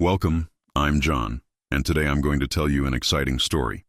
Welcome, I'm John, and today I'm going to tell you an exciting story.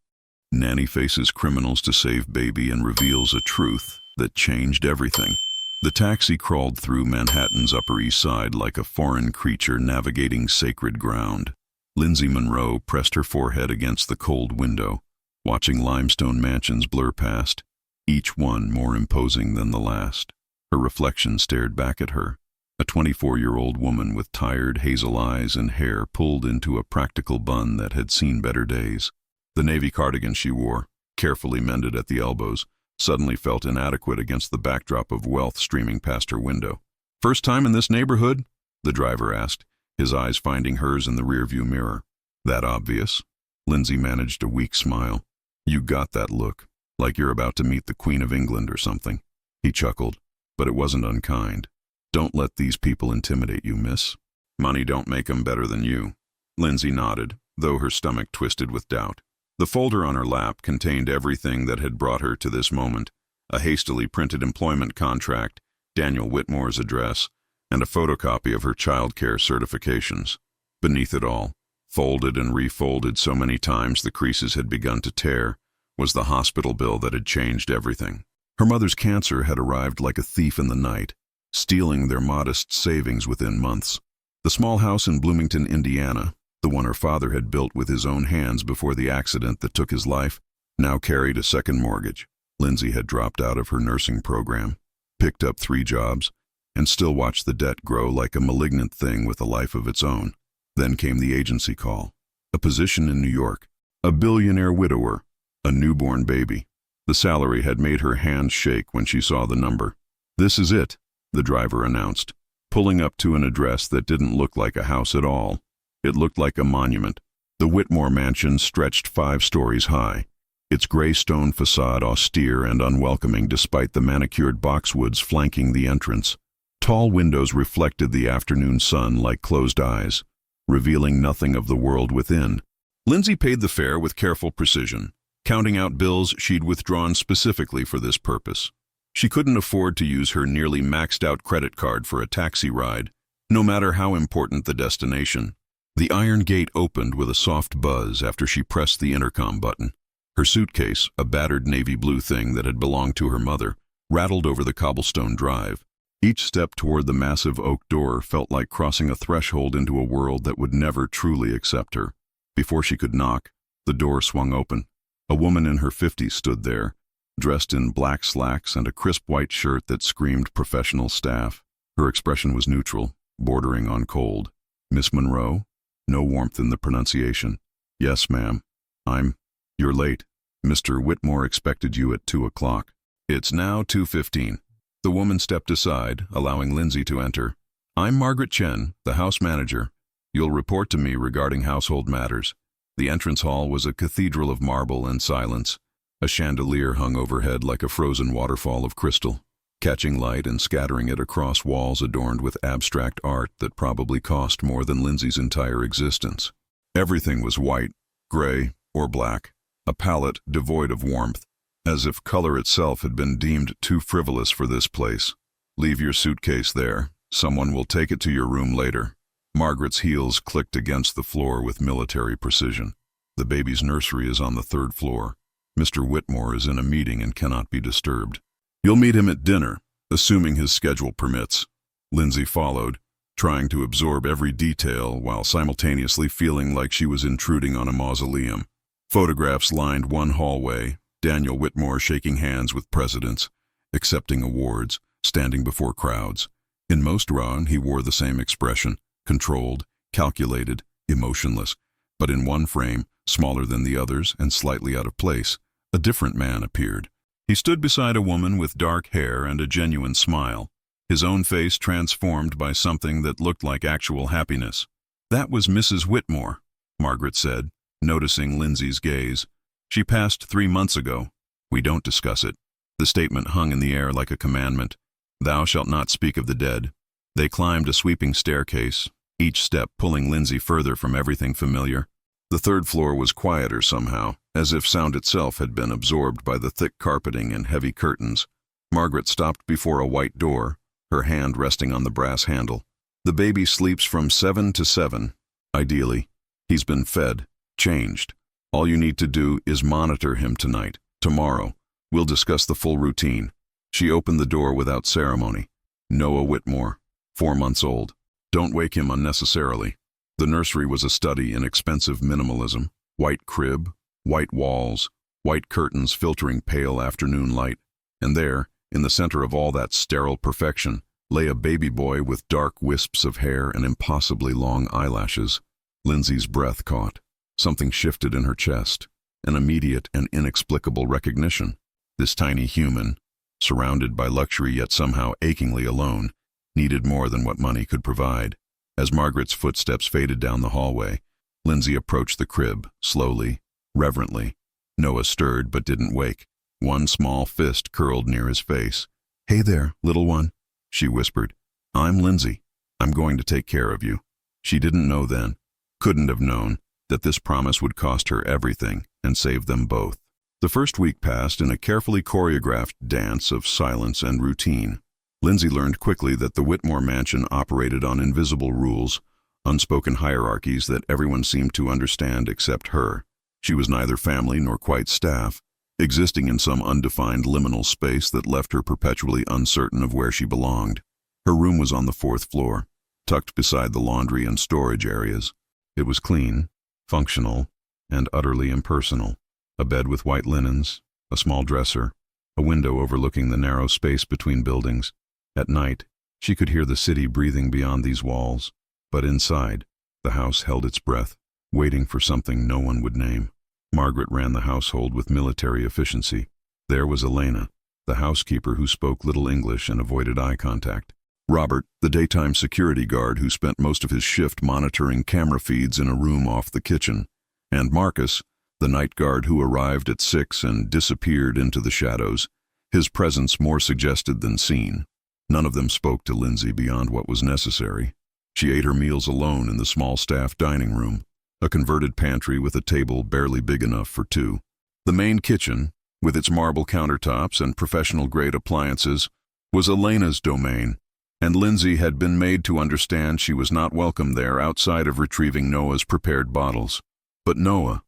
Nanny faces criminals to save baby and reveals a truth that changed everything. The taxi crawled through Manhattan's Upper East Side like a foreign creature navigating sacred ground. LINDSAY MONROE pressed her forehead against the cold window, watching limestone mansions blur past, each one more imposing than the last. Her reflection stared back at her. A 24-year-old woman with tired hazel eyes and hair pulled into a practical bun that had seen better days. The navy cardigan she wore, carefully mended at the elbows, suddenly felt inadequate against the backdrop of wealth streaming past her window. "First time in this neighborhood?" the driver asked, his eyes finding hers in the rearview mirror. "That obvious?" LINDSAY managed a weak smile. "You got that look, like you're about to meet the Queen of England or something." He chuckled, but it wasn't unkind. "Don't let these people intimidate you, miss. Money don't make 'em better than you." LINDSAY nodded, though her stomach twisted with doubt. The folder on her lap contained everything that had brought her to this moment: a hastily printed employment contract, Daniel Whitmore's address, and a photocopy of her child care certifications. Beneath it all, folded and refolded so many times the creases had begun to tear, was the hospital bill that had changed everything. Her mother's cancer had arrived like a thief in the night, stealing their modest savings within months. The small house in Bloomington, Indiana, the one her father had built with his own hands before the accident that took his life, now carried a second mortgage. LINDSAY had dropped out of her nursing program, picked up 3 jobs, and still watched the debt grow like a malignant thing with a life of its own. Then came the agency call. A position in New York. A billionaire widower. A newborn baby. The salary had made her hands shake when she saw the number. "This is it," the driver announced, pulling up to an address that didn't look like a house at all. It looked like a monument. The Whitmore mansion stretched 5 stories high, its gray stone facade austere and unwelcoming despite the manicured boxwoods flanking the entrance. Tall windows reflected the afternoon sun like closed eyes, revealing nothing of the world within. LINDSAY paid the fare with careful precision, counting out bills she'd withdrawn specifically for this purpose. She couldn't afford to use her nearly maxed-out credit card for a taxi ride, no matter how important the destination. The iron gate opened with a soft buzz after she pressed the intercom button. Her suitcase, a battered navy blue thing that had belonged to her mother, rattled over the cobblestone drive. Each step toward the massive oak door felt like crossing a threshold into a world that would never truly accept her. Before she could knock, the door swung open. A woman in her 50s stood there, dressed in black slacks and a crisp white shirt that screamed professional staff. Her expression was neutral, bordering on cold. "Miss Monroe?" No warmth in the pronunciation. "Yes, ma'am. You're late. Mr. Whitmore expected you at 2 o'clock. It's now 2:15. The woman stepped aside, allowing LINDSAY to enter. "I'm Margaret Chen, the house manager. You'll report to me regarding household matters." The entrance hall was a cathedral of marble and silence. A chandelier hung overhead like a frozen waterfall of crystal, catching light and scattering it across walls adorned with abstract art that probably cost more than LINDSAY's entire existence. Everything was white, gray, or black, a palette devoid of warmth, as if color itself had been deemed too frivolous for this place. "Leave your suitcase there. Someone will take it to your room later." Margaret's heels clicked against the floor with military precision. "The baby's nursery is on the 3rd floor. Mr. Whitmore is in a meeting and cannot be disturbed. You'll meet him at dinner, assuming his schedule permits." LINDSAY followed, trying to absorb every detail while simultaneously feeling like she was intruding on a mausoleum. Photographs lined one hallway, Daniel Whitmore shaking hands with presidents, accepting awards, standing before crowds. In most drawn, he wore the same expression, controlled, calculated, emotionless. But in one frame, smaller than the others and slightly out of place, a different man appeared. He stood beside a woman with dark hair and a genuine smile, his own face transformed by something that looked like actual happiness. "That was Mrs. Whitmore," Margaret said, noticing LINDSAY's gaze. "She passed 3 months ago. We don't discuss it." The statement hung in the air like a commandment. "Thou shalt not speak of the dead." They climbed a sweeping staircase, each step pulling LINDSAY further from everything familiar. The 3rd floor was quieter somehow, as if sound itself had been absorbed by the thick carpeting and heavy curtains. Margaret stopped before a white door, her hand resting on the brass handle. "The baby sleeps from 7 to 7. Ideally, he's been fed, changed. All you need to do is monitor him tonight. Tomorrow, we'll discuss the full routine. She opened the door without ceremony. Noah Whitmore, 4 months old. Don't wake him unnecessarily. The nursery was a study in expensive minimalism. White crib, white walls, white curtains filtering pale afternoon light. And there, in the center of all that sterile perfection, lay a baby boy with dark wisps of hair and impossibly long eyelashes. Lindsay's breath caught. Something shifted in her chest. An immediate and inexplicable recognition. This tiny human, surrounded by luxury yet somehow achingly alone, needed more than what money could provide. As Margaret's footsteps faded down the hallway, Lindsay approached the crib, slowly, reverently. Noah stirred but didn't wake. One small fist curled near his face. "Hey there, little one," she whispered. "I'm Lindsay. I'm going to take care of you." She didn't know then, couldn't have known, that this promise would cost her everything and save them both. The first week passed in a carefully choreographed dance of silence and routine. Lindsay learned quickly that the Whitmore mansion operated on invisible rules, unspoken hierarchies that everyone seemed to understand except her. She was neither family nor quite staff, existing in some undefined liminal space that left her perpetually uncertain of where she belonged. Her room was on the 4th floor, tucked beside the laundry and storage areas. It was clean, functional, and utterly impersonal. A bed with white linens, a small dresser, a window overlooking the narrow space between buildings. At night, she could hear the city breathing beyond these walls, but inside, the house held its breath, waiting for something no one would name. Margaret ran the household with military efficiency. There was Elena, the housekeeper who spoke little English and avoided eye contact. Robert, the daytime security guard who spent most of his shift monitoring camera feeds in a room off the kitchen. And Marcus, the night guard who arrived at 6 and disappeared into the shadows, his presence more suggested than seen. None of them spoke to Lindsay beyond what was necessary. She ate her meals alone in the small staff dining room, a converted pantry with a table barely big enough for two. The main kitchen, with its marble countertops and professional-grade appliances, was Elena's domain, and Lindsay had been made to understand she was not welcome there outside of retrieving Noah's prepared bottles. But Noah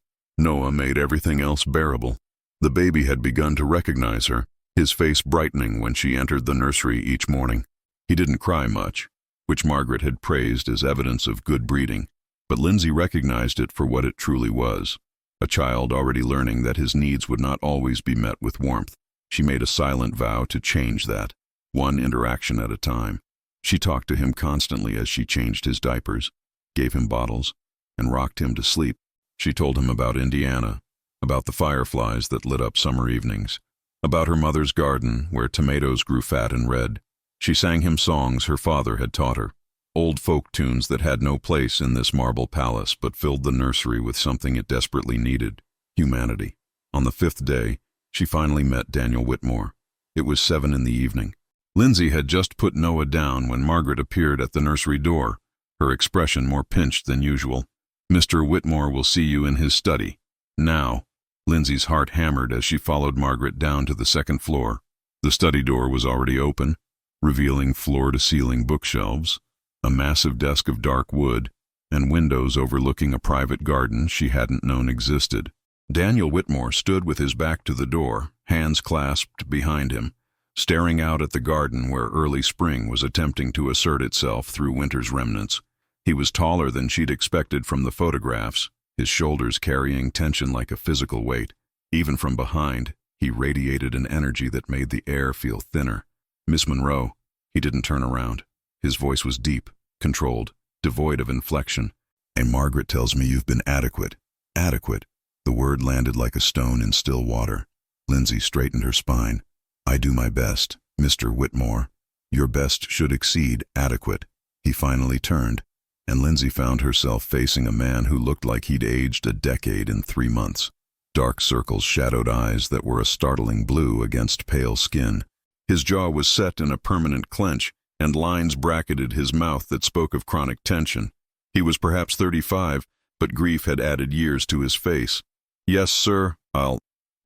made everything else bearable. The baby had begun to recognize her, his face brightening when she entered the nursery each morning. He didn't cry much, which Margaret had praised as evidence of good breeding, but Lindsay recognized it for what it truly was, a child already learning that his needs would not always be met with warmth. She made a silent vow to change that, one interaction at a time. She talked to him constantly as she changed his diapers, gave him bottles, and rocked him to sleep. She told him about Indiana, about the fireflies that lit up summer evenings, about her mother's garden where tomatoes grew fat and red. She sang him songs her father had taught her, old folk tunes that had no place in this marble palace but filled the nursery with something it desperately needed: humanity. On the 5th day, she finally met Daniel Whitmore. It was 7 in the evening. Lindsay had just put Noah down when Margaret appeared at the nursery door, her expression more pinched than usual. "Mr. Whitmore will see you in his study. Now." Lindsay's heart hammered as she followed Margaret down to the 2nd floor. The study door was already open, revealing floor-to-ceiling bookshelves, a massive desk of dark wood, and windows overlooking a private garden she hadn't known existed. Daniel Whitmore stood with his back to the door, hands clasped behind him, staring out at the garden where early spring was attempting to assert itself through winter's remnants. He was taller than she'd expected from the photographs, his shoulders carrying tension like a physical weight. Even from behind, he radiated an energy that made the air feel thinner. "Miss Monroe." He didn't turn around. His voice was deep, controlled, devoid of inflection. "And Margaret tells me you've been adequate." Adequate. The word landed like a stone in still water. Lindsay straightened her spine. "I do my best, Mr. Whitmore. Your best should exceed adequate." He finally turned, and Lindsay found herself facing a man who looked like he'd aged a decade in 3 months. Dark circles shadowed eyes that were a startling blue against pale skin. His jaw was set in a permanent clench, and lines bracketed his mouth that spoke of chronic tension. He was perhaps 35, but grief had added years to his face. "Yes, sir,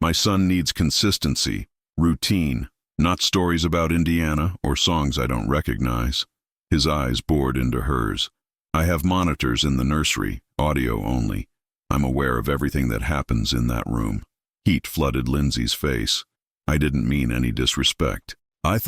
my son needs consistency, routine, not stories about Indiana or songs I don't recognize." His eyes bored into hers. I have monitors in the nursery, audio only. I'm aware of everything that happens in that room. Heat flooded Lindsay's face. I didn't mean any disrespect. I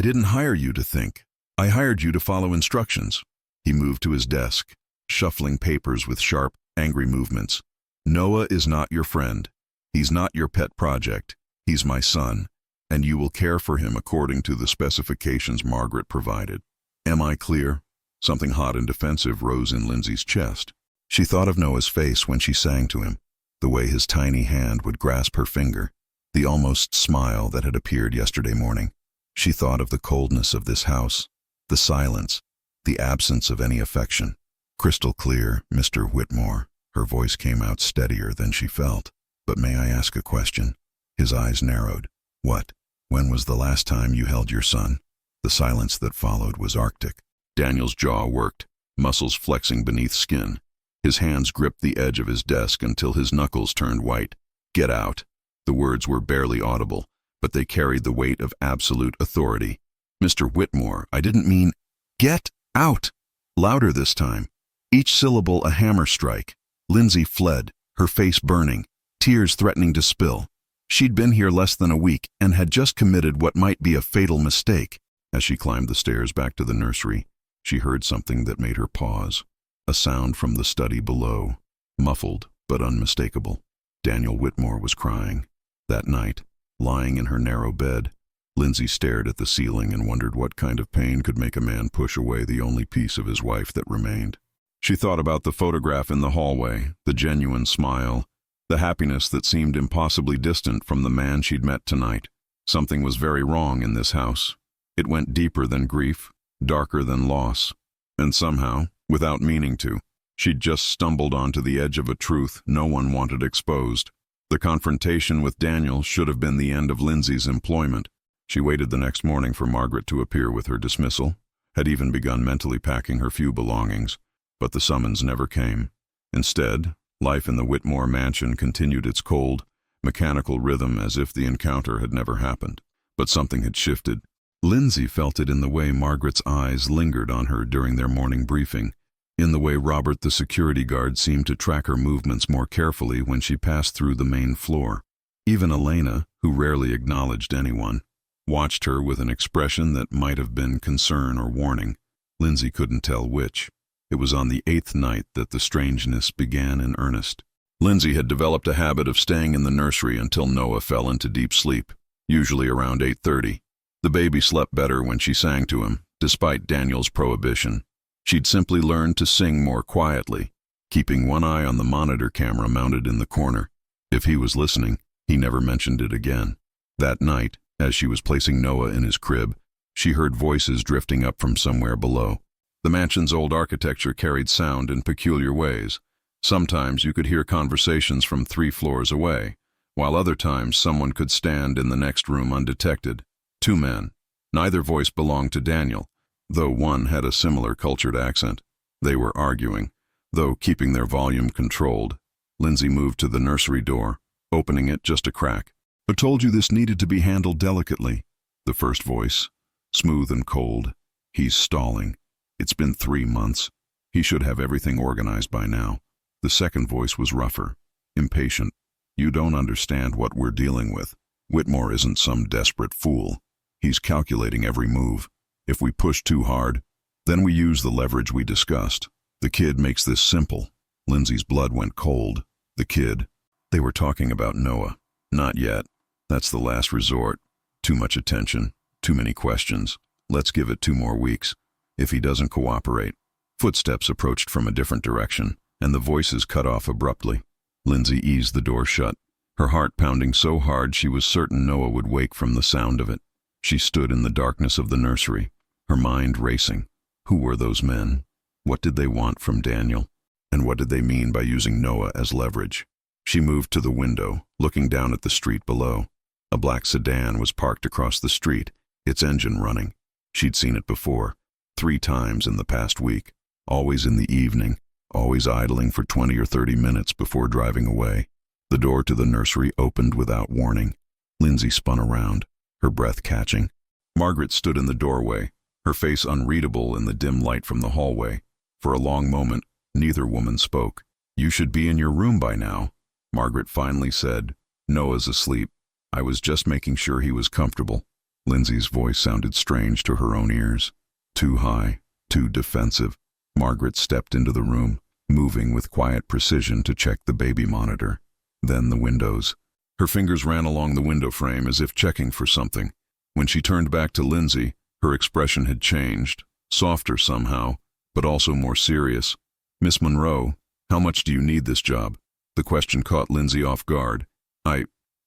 didn't hire you to think. I hired you to follow instructions. He moved to his desk, shuffling papers with sharp, angry movements. Noah is not your friend. He's not your pet project. He's my son, and you will care for him according to the specifications Margaret provided. Am I clear? Something hot and defensive rose in Lindsay's chest. She thought of Noah's face when she sang to him, the way his tiny hand would grasp her finger, the almost smile that had appeared yesterday morning. She thought of the coldness of this house, the silence, the absence of any affection. Crystal clear, Mr. Whitmore. Her voice came out steadier than she felt. But may I ask a question? His eyes narrowed. What? When was the last time you held your son? The silence that followed was arctic. Daniel's jaw worked, muscles flexing beneath skin. His hands gripped the edge of his desk until his knuckles turned white. Get out. The words were barely audible, but they carried the weight of absolute authority. Mr. Whitmore, I didn't mean... Get out! Louder this time. Each syllable a hammer strike. Lindsay fled, her face burning, tears threatening to spill. She'd been here less than a week and had just committed what might be a fatal mistake. As she climbed the stairs back to the nursery, she heard something that made her pause. A sound from the study below, muffled but unmistakable. Daniel Whitmore was crying. That night, lying in her narrow bed, Lindsay stared at the ceiling and wondered what kind of pain could make a man push away the only piece of his wife that remained. She thought about the photograph in the hallway, the genuine smile, the happiness that seemed impossibly distant from the man she'd met tonight. Something was very wrong in this house. It went deeper than grief, darker than loss. And somehow, without meaning to, she'd just stumbled onto the edge of a truth no one wanted exposed. The confrontation with Daniel should have been the end of Lindsay's employment. She waited the next morning for Margaret to appear with her dismissal, had even begun mentally packing her few belongings. But the summons never came. Instead, life in the Whitmore mansion continued its cold, mechanical rhythm as if the encounter had never happened. But something had shifted. Lindsay felt it in the way Margaret's eyes lingered on her during their morning briefing, in the way Robert the security guard seemed to track her movements more carefully when she passed through the main floor. Even Elena, who rarely acknowledged anyone, watched her with an expression that might have been concern or warning. Lindsay couldn't tell which. It was on the 8th night that the strangeness began in earnest. Lindsay had developed a habit of staying in the nursery until Noah fell into deep sleep, usually around 8:30. The baby slept better when she sang to him, despite Daniel's prohibition. She'd simply learned to sing more quietly, keeping one eye on the monitor camera mounted in the corner. If he was listening, he never mentioned it again. That night, as she was placing Noah in his crib, she heard voices drifting up from somewhere below. The mansion's old architecture carried sound in peculiar ways. Sometimes you could hear conversations from 3 floors away, while other times someone could stand in the next room undetected. 2 men. Neither voice belonged to Daniel, though one had a similar cultured accent. They were arguing, though keeping their volume controlled. Lindsay moved to the nursery door, opening it just a crack. I told you this needed to be handled delicately. The first voice, smooth and cold. He's stalling. It's been 3 months. He should have everything organized by now. The second voice was rougher, impatient. You don't understand what we're dealing with. Whitmore isn't some desperate fool. He's calculating every move. If we push too hard, then we use the leverage we discussed. The kid makes this simple. Lindsay's blood went cold. The kid. They were talking about Noah. Not yet. That's the last resort. Too much attention. Too many questions. Let's give it 2 more weeks. If he doesn't cooperate. Footsteps approached from a different direction, and the voices cut off abruptly. Lindsay eased the door shut, her heart pounding so hard she was certain Noah would wake from the sound of it. She stood in the darkness of the nursery, her mind racing. Who were those men? What did they want from Daniel? And what did they mean by using Noah as leverage? She moved to the window, looking down at the street below. A black sedan was parked across the street, its engine running. She'd seen it before. 3 times in the past week, always in the evening, always idling for 20 or 30 minutes before driving away. The door to the nursery opened without warning. Lindsay spun around, her breath catching. Margaret stood in the doorway, her face unreadable in the dim light from the hallway. For a long moment, neither woman spoke. "You should be in your room by now," Margaret finally said. "Noah's asleep. I was just making sure he was comfortable." Lindsay's voice sounded strange to her own ears. Too high, too defensive. Margaret stepped into the room, moving with quiet precision to check the baby monitor. Then the windows. Her fingers ran along the window frame as if checking for something. When she turned back to Lindsay, her expression had changed, softer somehow, but also more serious. "Miss Monroe, how much do you need this job?" The question caught Lindsay off guard.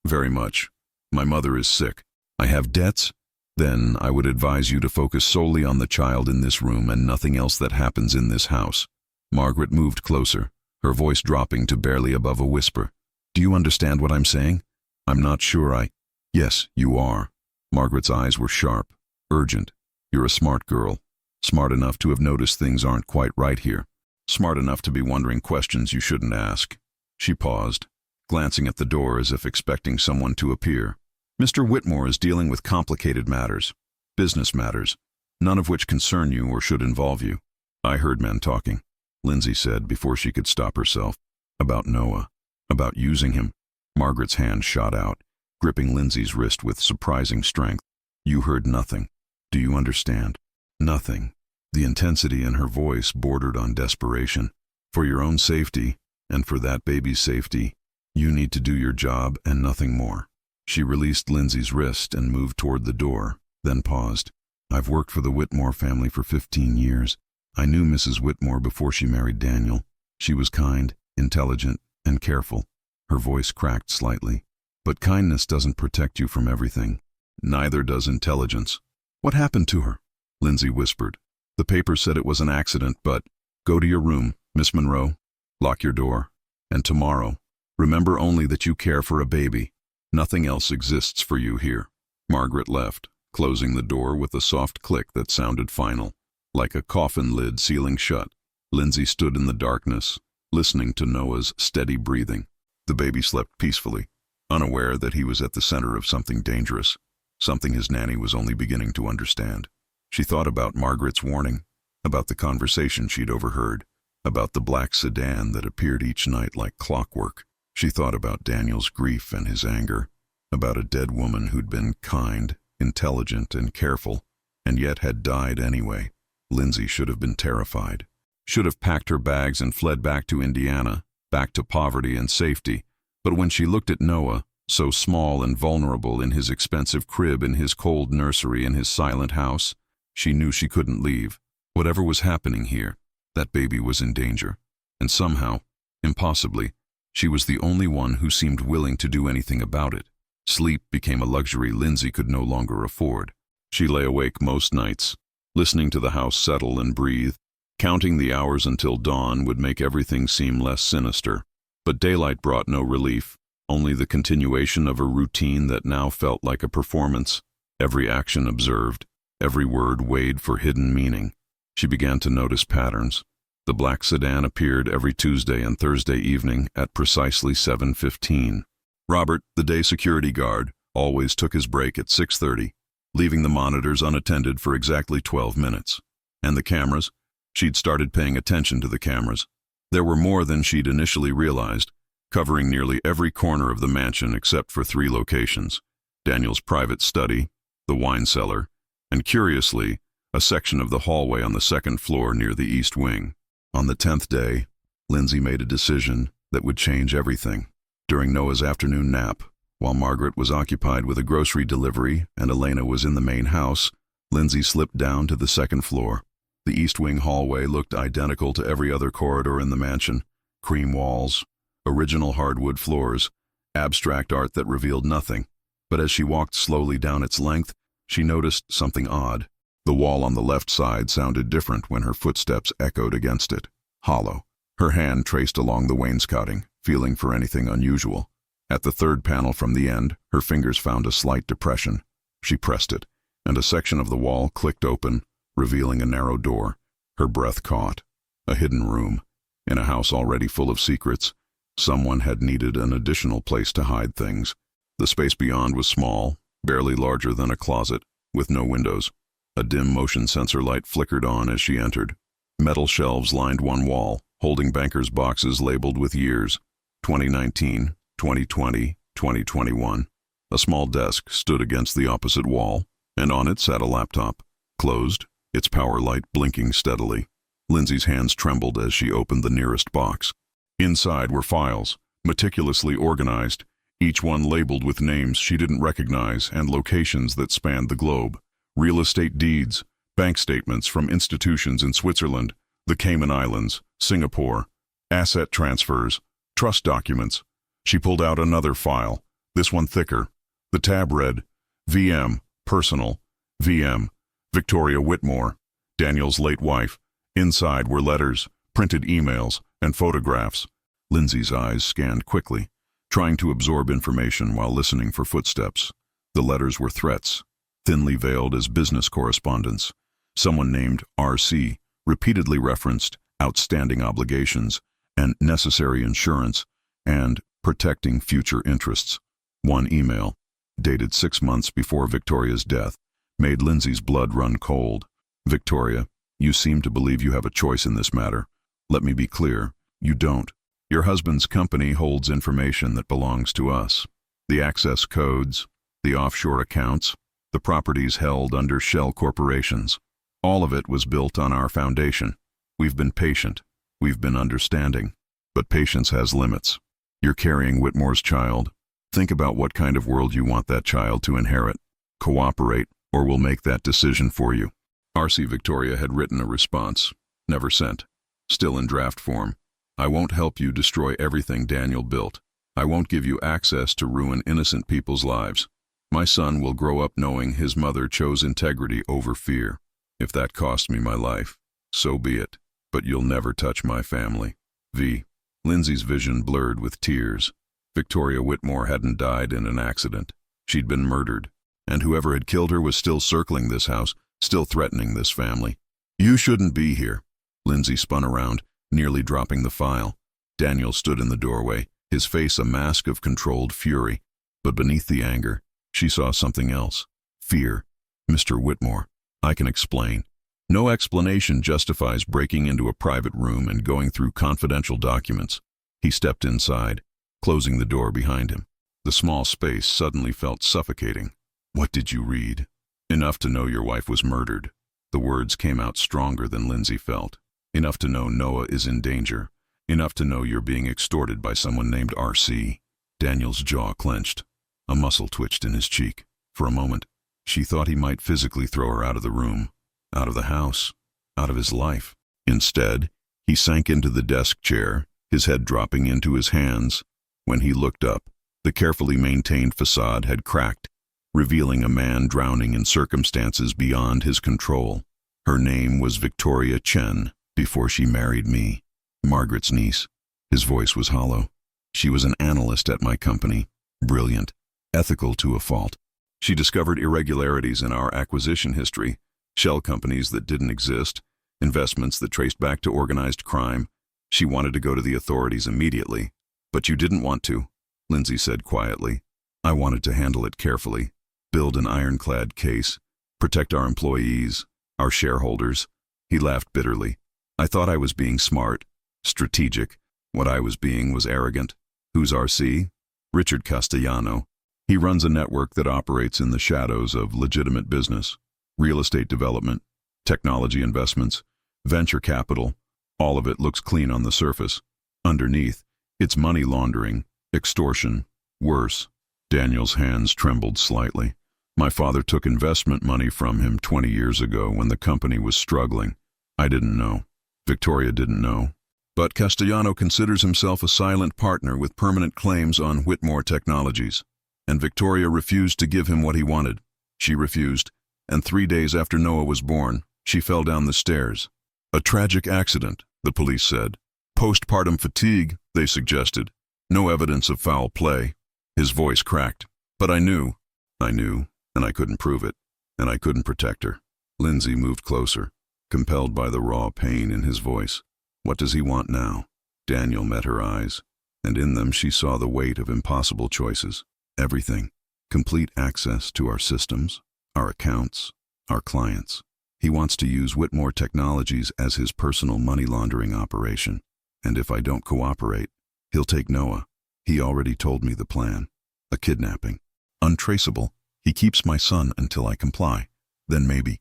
Very much. My mother is sick. I have debts? Then I would advise you to focus solely on the child in this room and nothing else that happens in this house." Margaret moved closer, her voice dropping to barely above a whisper. "Do you understand what I'm saying?" "I'm not sure Yes, you are." Margaret's eyes were sharp, urgent. "You're a smart girl. Smart enough to have noticed things aren't quite right here. Smart enough to be wondering questions you shouldn't ask." She paused, glancing at the door as if expecting someone to appear. "Mr. Whitmore is dealing with complicated matters, business matters, none of which concern you or should involve you." "I heard men talking," Lindsay said before she could stop herself. "About Noah, about using him." Margaret's hand shot out, gripping Lindsay's wrist with surprising strength. "You heard nothing. Do you understand?" "Nothing." The intensity in her voice bordered on desperation. "For your own safety, and for that baby's safety, you need to do your job and nothing more." She released Lindsay's wrist and moved toward the door, then paused. "I've worked for the Whitmore family for 15 years. I knew Mrs. Whitmore before she married Daniel. She was kind, intelligent, and careful." Her voice cracked slightly. "But kindness doesn't protect you from everything. Neither does intelligence." "What happened to her?" Lindsay whispered. "The paper said it was an accident, but go to your room, Miss Monroe. Lock your door. And tomorrow, remember only that you care for a baby. Nothing else exists for you here." Margaret left, closing the door with a soft click that sounded final, like a coffin lid sealing shut. Lindsay stood in the darkness, listening to Noah's steady breathing. The baby slept peacefully, unaware that he was at the center of something dangerous, something his nanny was only beginning to understand. She thought about Margaret's warning, about the conversation she'd overheard, about the black sedan that appeared each night like clockwork. She thought about Daniel's grief and his anger, about a dead woman who'd been kind, intelligent, and careful, and yet had died anyway. Lindsay should have been terrified, should have packed her bags and fled back to Indiana, back to poverty and safety. But when she looked at Noah, so small and vulnerable in his expensive crib, in his cold nursery, in his silent house, she knew she couldn't leave. Whatever was happening here, that baby was in danger. And somehow, impossibly, she was the only one who seemed willing to do anything about it. Sleep became a luxury Lindsay could no longer afford. She lay awake most nights, listening to the house settle and breathe. Counting the hours until dawn would make everything seem less sinister. But daylight brought no relief, only the continuation of a routine that now felt like a performance. Every action observed, every word weighed for hidden meaning. She began to notice patterns. The black sedan appeared every Tuesday and Thursday evening at precisely 7:15. Robert, the day security guard, always took his break at 6:30, leaving the monitors unattended for exactly 12 minutes. And the cameras? She'd started paying attention to the cameras. There were more than she'd initially realized, covering nearly every corner of the mansion except for 3 locations: Daniel's private study, the wine cellar, and curiously, a section of the hallway on the 2nd floor near the east wing. On the 10th day, Lindsay made a decision that would change everything. During Noah's afternoon nap, while Margaret was occupied with a grocery delivery and Elena was in the main house, Lindsay slipped down to the 2nd floor. The east wing hallway looked identical to every other corridor in the mansion: cream walls, original hardwood floors, abstract art that revealed nothing. But as she walked slowly down its length, she noticed something odd. The wall on the left side sounded different when her footsteps echoed against it, hollow. Her hand traced along the wainscoting, feeling for anything unusual. At the 3rd panel from the end, her fingers found a slight depression. She pressed it, and a section of the wall clicked open, revealing a narrow door. Her breath caught. A hidden room. In a house already full of secrets, someone had needed an additional place to hide things. The space beyond was small, barely larger than a closet, with no windows. A dim motion sensor light flickered on as she entered. Metal shelves lined one wall, holding bankers' boxes labeled with years: 2019, 2020, 2021. A small desk stood against the opposite wall, and on it sat a laptop, closed, its power light blinking steadily. Lindsay's hands trembled as she opened the nearest box. Inside were files, meticulously organized, each one labeled with names she didn't recognize and locations that spanned the globe. Real estate deeds, bank statements from institutions in Switzerland, the Cayman Islands, Singapore, asset transfers, trust documents. She pulled out another file, this one thicker. The tab read, VM, personal, VM, Victoria Whitmore, Daniel's late wife. Inside were letters, printed emails, and photographs. Lindsay's eyes scanned quickly, trying to absorb information while listening for footsteps. The letters were threats, thinly veiled as business correspondence. Someone named RC repeatedly referenced outstanding obligations and necessary insurance and protecting future interests. One email, dated 6 months before Victoria's death, made Lindsay's blood run cold. Victoria, you seem to believe you have a choice in this matter. Let me be clear, you don't. Your husband's company holds information that belongs to us. The access codes, the offshore accounts, the properties held under shell corporations. All of it was built on our foundation. We've been patient. We've been understanding. But patience has limits. You're carrying Whitmore's child. Think about what kind of world you want that child to inherit. Cooperate, or we'll make that decision for you. RC Victoria had written a response, never sent, still in draft form. I won't help you destroy everything Daniel built. I won't give you access to ruin innocent people's lives. My son will grow up knowing his mother chose integrity over fear. If that costs me my life, so be it. But you'll never touch my family. V. Lindsay's vision blurred with tears. Victoria Whitmore hadn't died in an accident. She'd been murdered. And whoever had killed her was still circling this house, still threatening this family. You shouldn't be here. Lindsay spun around, nearly dropping the file. Daniel stood in the doorway, his face a mask of controlled fury. But beneath the anger, she saw something else. Fear. Mr. Whitmore, I can explain. No explanation justifies breaking into a private room and going through confidential documents. He stepped inside, closing the door behind him. The small space suddenly felt suffocating. What did you read? Enough to know your wife was murdered. The words came out stronger than Lindsay felt. Enough to know Noah is in danger. Enough to know you're being extorted by someone named RC. Daniel's jaw clenched. A muscle twitched in his cheek. For a moment, she thought he might physically throw her out of the room, out of the house, out of his life. Instead, he sank into the desk chair, his head dropping into his hands. When he looked up, the carefully maintained facade had cracked, revealing a man drowning in circumstances beyond his control. Her name was Victoria Chen, before she married me, Margaret's niece. His voice was hollow. She was an analyst at my company, brilliant, ethical to a fault. She discovered irregularities in our acquisition history, shell companies that didn't exist, investments that traced back to organized crime. She wanted to go to the authorities immediately. But you didn't want to, Lindsay said quietly. I wanted to handle it carefully, build an ironclad case, protect our employees, our shareholders. He laughed bitterly. I thought I was being smart, strategic. What I was being was arrogant. Who's RC? Richard Castellano. He runs a network that operates in the shadows of legitimate business, real estate development, technology investments, venture capital. All of it looks clean on the surface. Underneath, it's money laundering, extortion, worse. Daniel's hands trembled slightly. My father took investment money from him 20 years ago when the company was struggling. I didn't know. Victoria didn't know. But Castellano considers himself a silent partner with permanent claims on Whitmore Technologies. And Victoria refused to give him what he wanted. She refused, and 3 days after Noah was born, she fell down the stairs. A tragic accident, the police said. Postpartum fatigue, they suggested. No evidence of foul play. His voice cracked. But I knew, and I couldn't prove it, and I couldn't protect her. Lindsay moved closer, compelled by the raw pain in his voice. What does he want now? Daniel met her eyes, and in them she saw the weight of impossible choices. Everything. Complete access to our systems, our accounts, our clients. He wants to use Whitmore Technologies as his personal money laundering operation. And if I don't cooperate, he'll take Noah. He already told me the plan. A kidnapping. Untraceable. He keeps my son until I comply. Then maybe,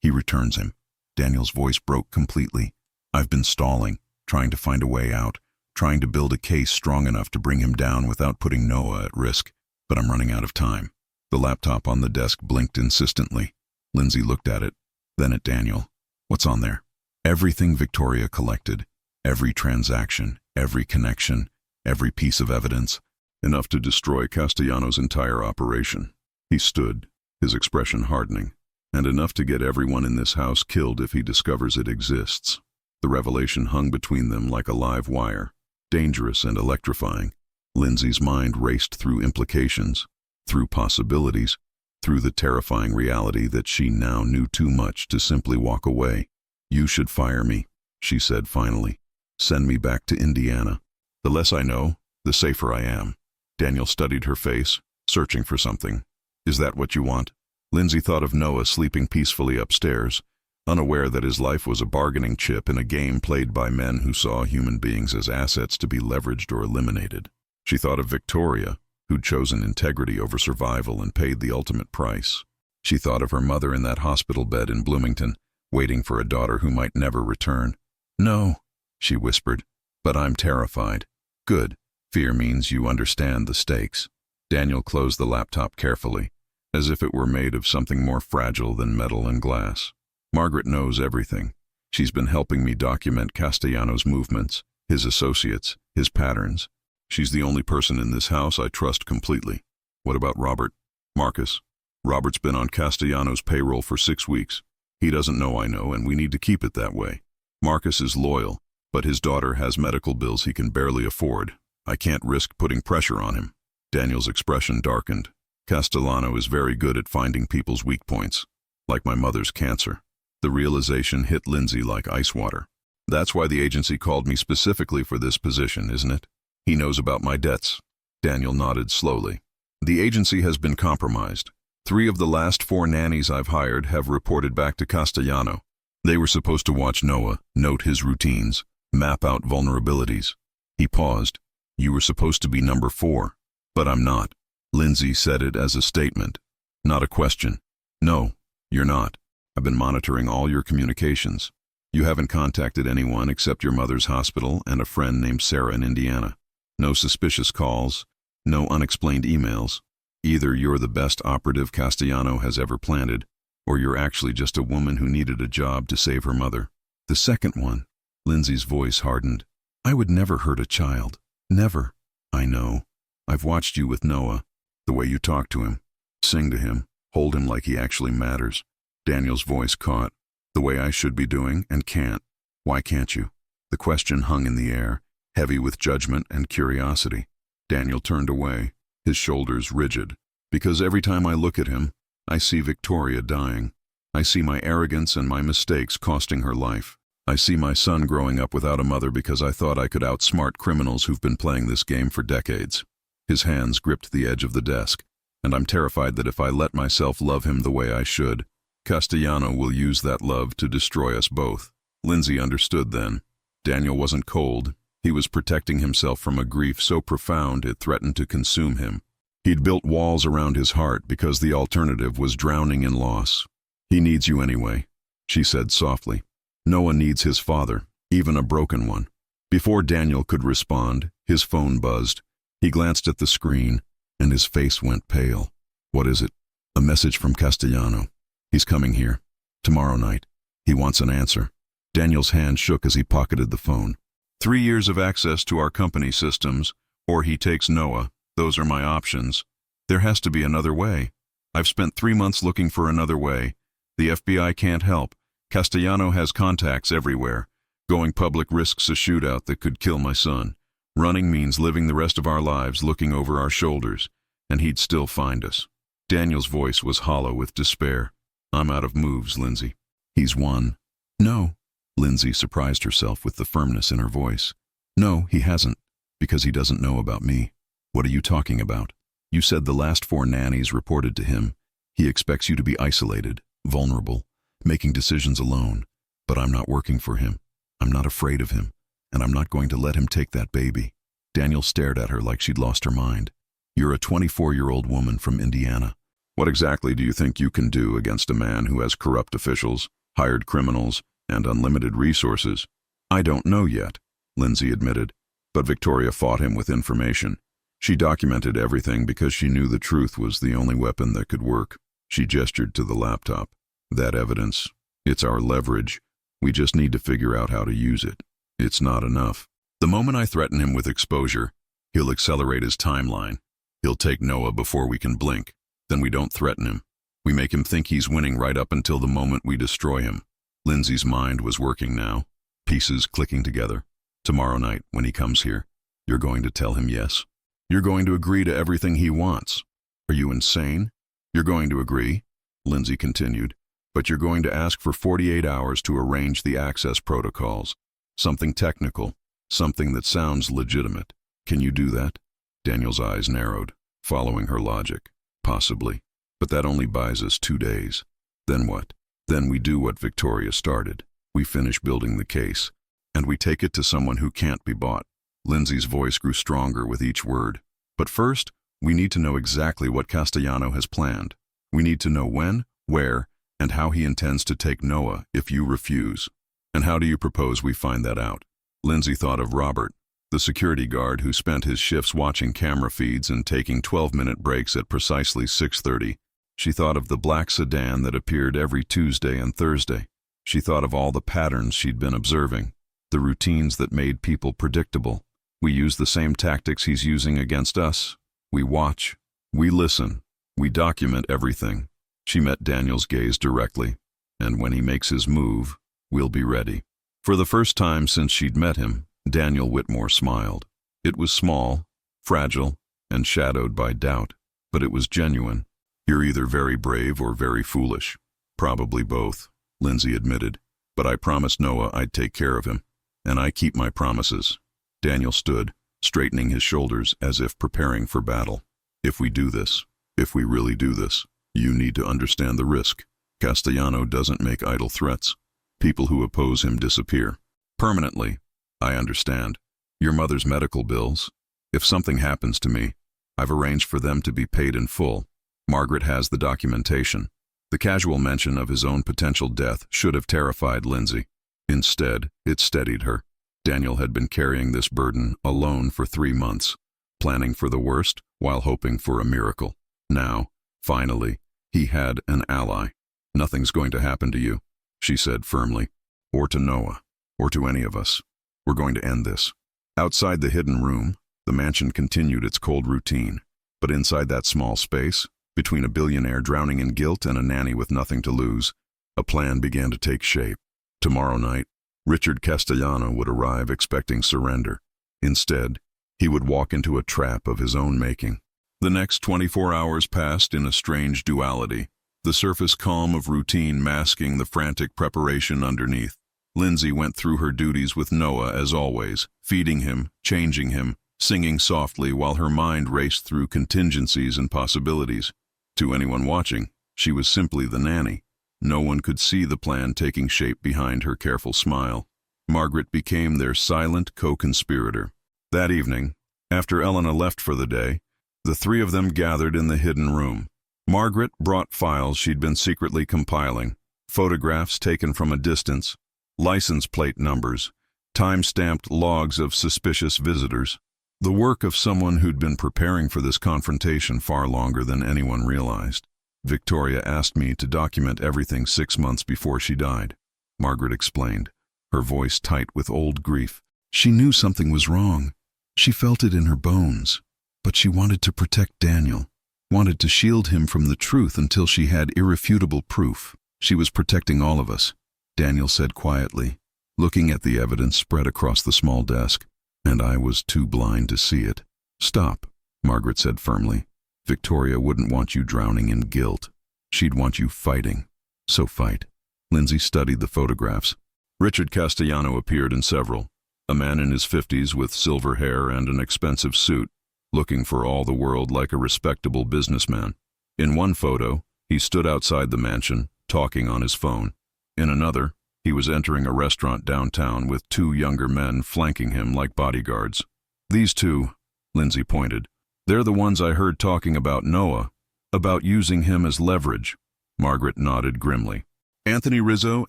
he returns him. Daniel's voice broke completely. I've been stalling, trying to find a way out, trying to build a case strong enough to bring him down without putting Noah at risk. But I'm running out of time. The laptop on the desk blinked insistently. Lindsay looked at it, then at Daniel. What's on there? Everything Victoria collected. Every transaction, every connection, every piece of evidence. Enough to destroy Castellano's entire operation. He stood, his expression hardening, and enough to get everyone in this house killed if he discovers it exists. The revelation hung between them like a live wire, dangerous and electrifying. Lindsay's mind raced through implications, through possibilities, through the terrifying reality that she now knew too much to simply walk away. You should fire me, she said finally. Send me back to Indiana. The less I know, the safer I am. Daniel studied her face, searching for something. Is that what you want? Lindsay thought of Noah sleeping peacefully upstairs, unaware that his life was a bargaining chip in a game played by men who saw human beings as assets to be leveraged or eliminated. She thought of Victoria, who'd chosen integrity over survival and paid the ultimate price. She thought of her mother in that hospital bed in Bloomington, waiting for a daughter who might never return. No, she whispered, but I'm terrified. Good. Fear means you understand the stakes. Daniel closed the laptop carefully, as if it were made of something more fragile than metal and glass. Margaret knows everything. She's been helping me document Castellano's movements, his associates, his patterns. She's the only person in this house I trust completely. What about Robert? Marcus? Robert's been on Castellano's payroll for 6 weeks. He doesn't know I know, and we need to keep it that way. Marcus is loyal, but his daughter has medical bills he can barely afford. I can't risk putting pressure on him. Daniel's expression darkened. Castellano is very good at finding people's weak points, like my mother's cancer. The realization hit Lindsay like ice water. That's why the agency called me specifically for this position, isn't it? He knows about my debts. Daniel nodded slowly. The agency has been compromised. 3 of the last 4 nannies I've hired have reported back to Castellano. They were supposed to watch Noah, note his routines, map out vulnerabilities. He paused. You were supposed to be number 4. But I'm not. Lindsay said it as a statement, not a question. No, you're not. I've been monitoring all your communications. You haven't contacted anyone except your mother's hospital and a friend named Sarah in Indiana. No suspicious calls, no unexplained emails. Either you're the best operative Castellano has ever planted, or you're actually just a woman who needed a job to save her mother. The second one. Lindsay's voice hardened. I would never hurt a child. Never. I know. I've watched you with Noah. The way you talk to him, sing to him, hold him like he actually matters. Daniel's voice caught. The way I should be doing and can't. Why can't you? The question hung in the air, heavy with judgment and curiosity. Daniel turned away, his shoulders rigid. Because every time I look at him, I see Victoria dying. I see my arrogance and my mistakes costing her life. I see my son growing up without a mother because I thought I could outsmart criminals who've been playing this game for decades. His hands gripped the edge of the desk, and I'm terrified that if I let myself love him the way I should, Castellano will use that love to destroy us both. Lindsay understood then. Daniel wasn't cold. He was protecting himself from a grief so profound it threatened to consume him. He'd built walls around his heart because the alternative was drowning in loss. He needs you anyway, she said softly. Noah needs his father, even a broken one. Before Daniel could respond, his phone buzzed. He glanced at the screen, and his face went pale. What is it? A message from Castellano. He's coming here. Tomorrow night. He wants an answer. Daniel's hand shook as he pocketed the phone. 3 years of access to our company systems, or he takes Noah. Those are my options. There has to be another way. I've spent 3 months looking for another way. The FBI can't help. Castellano has contacts everywhere. Going public risks a shootout that could kill my son. Running means living the rest of our lives looking over our shoulders, and he'd still find us. Daniel's voice was hollow with despair. I'm out of moves, Lindsay. He's won. No. Lindsay surprised herself with the firmness in her voice. No, he hasn't, because he doesn't know about me. What are you talking about? You said the last 4 nannies reported to him. He expects you to be isolated, vulnerable, making decisions alone. But I'm not working for him. I'm not afraid of him. And I'm not going to let him take that baby. Daniel stared at her like she'd lost her mind. You're a 24-year-old woman from Indiana. What exactly do you think you can do against a man who has corrupt officials, hired criminals, and unlimited resources? I don't know yet, Lindsay admitted. But Victoria fought him with information. She documented everything because she knew the truth was the only weapon that could work. She gestured to the laptop. That evidence, it's our leverage. We just need to figure out how to use it. It's not enough. The moment I threaten him with exposure, he'll accelerate his timeline. He'll take Noah before we can blink. Then we don't threaten him. We make him think he's winning right up until the moment we destroy him. Lindsay's mind was working now, pieces clicking together. Tomorrow night, when he comes here, you're going to tell him yes. You're going to agree to everything he wants. Are you insane? You're going to agree, Lindsay continued, but you're going to ask for 48 hours to arrange the access protocols. Something technical, something that sounds legitimate. Can you do that? Daniel's eyes narrowed, following her logic. Possibly, but that only buys us 2 days. Then what? Then we do what Victoria started. We finish building the case, and we take it to someone who can't be bought. Lindsay's voice grew stronger with each word. But first, we need to know exactly what Castellano has planned. We need to know when, where, and how he intends to take Noah if you refuse. And how do you propose we find that out? Lindsay thought of Robert, the security guard who spent his shifts watching camera feeds and taking 12-minute breaks at precisely 6:30. She thought of the black sedan that appeared every Tuesday and Thursday. She thought of all the patterns she'd been observing, the routines that made people predictable. We use the same tactics he's using against us. We watch. We listen. We document everything. She met Daniel's gaze directly, and when he makes his move, we'll be ready. For the first time since she'd met him, Daniel Whitmore smiled. It was small, fragile, and shadowed by doubt, but it was genuine. You're either very brave or very foolish. Probably both, Lindsay admitted. But I promised Noah I'd take care of him, and I keep my promises. Daniel stood, straightening his shoulders as if preparing for battle. If we do this, if we really do this, you need to understand the risk. Castellano doesn't make idle threats. People who oppose him disappear. Permanently. I understand. Your mother's medical bills. If something happens to me, I've arranged for them to be paid in full. Margaret has the documentation. The casual mention of his own potential death should have terrified Lindsay. Instead, it steadied her. Daniel had been carrying this burden alone for 3 months, planning for the worst while hoping for a miracle. Now, finally, he had an ally. Nothing's going to happen to you, she said firmly, or to Noah, or to any of us. We're going to end this. Outside the hidden room, the mansion continued its cold routine. But inside that small space, between a billionaire drowning in guilt and a nanny with nothing to lose, a plan began to take shape. Tomorrow night, Richard Castellano would arrive expecting surrender. Instead, he would walk into a trap of his own making. The next 24 hours passed in a strange duality, the surface calm of routine masking the frantic preparation underneath. Lindsay went through her duties with Noah as always, feeding him, changing him, singing softly while her mind raced through contingencies and possibilities. To anyone watching, she was simply the nanny. No one could see the plan taking shape behind her careful smile. Margaret became their silent co-conspirator. That evening, after Elena left for the day, the 3 of them gathered in the hidden room. Margaret brought files she'd been secretly compiling, photographs taken from a distance, license plate numbers, time-stamped logs of suspicious visitors. The work of someone who'd been preparing for this confrontation far longer than anyone realized. Victoria asked me to document everything 6 months before she died, Margaret explained, her voice tight with old grief. She knew something was wrong. She felt it in her bones. But she wanted to protect Daniel, wanted to shield him from the truth until she had irrefutable proof. She was protecting all of us, Daniel said quietly, looking at the evidence spread across the small desk. And I was too blind to see it. Stop, Margaret said firmly. Victoria wouldn't want you drowning in guilt. She'd want you fighting. So fight. Lindsay studied the photographs. Richard Castellano appeared in several. A man in his 50s with silver hair and an expensive suit, looking for all the world like a respectable businessman. In one photo, he stood outside the mansion, talking on his phone. In another, he was entering a restaurant downtown with two younger men flanking him like bodyguards. "These two," Lindsay pointed. "They're the ones I heard talking about Noah, about using him as leverage." Margaret nodded grimly. "Anthony Rizzo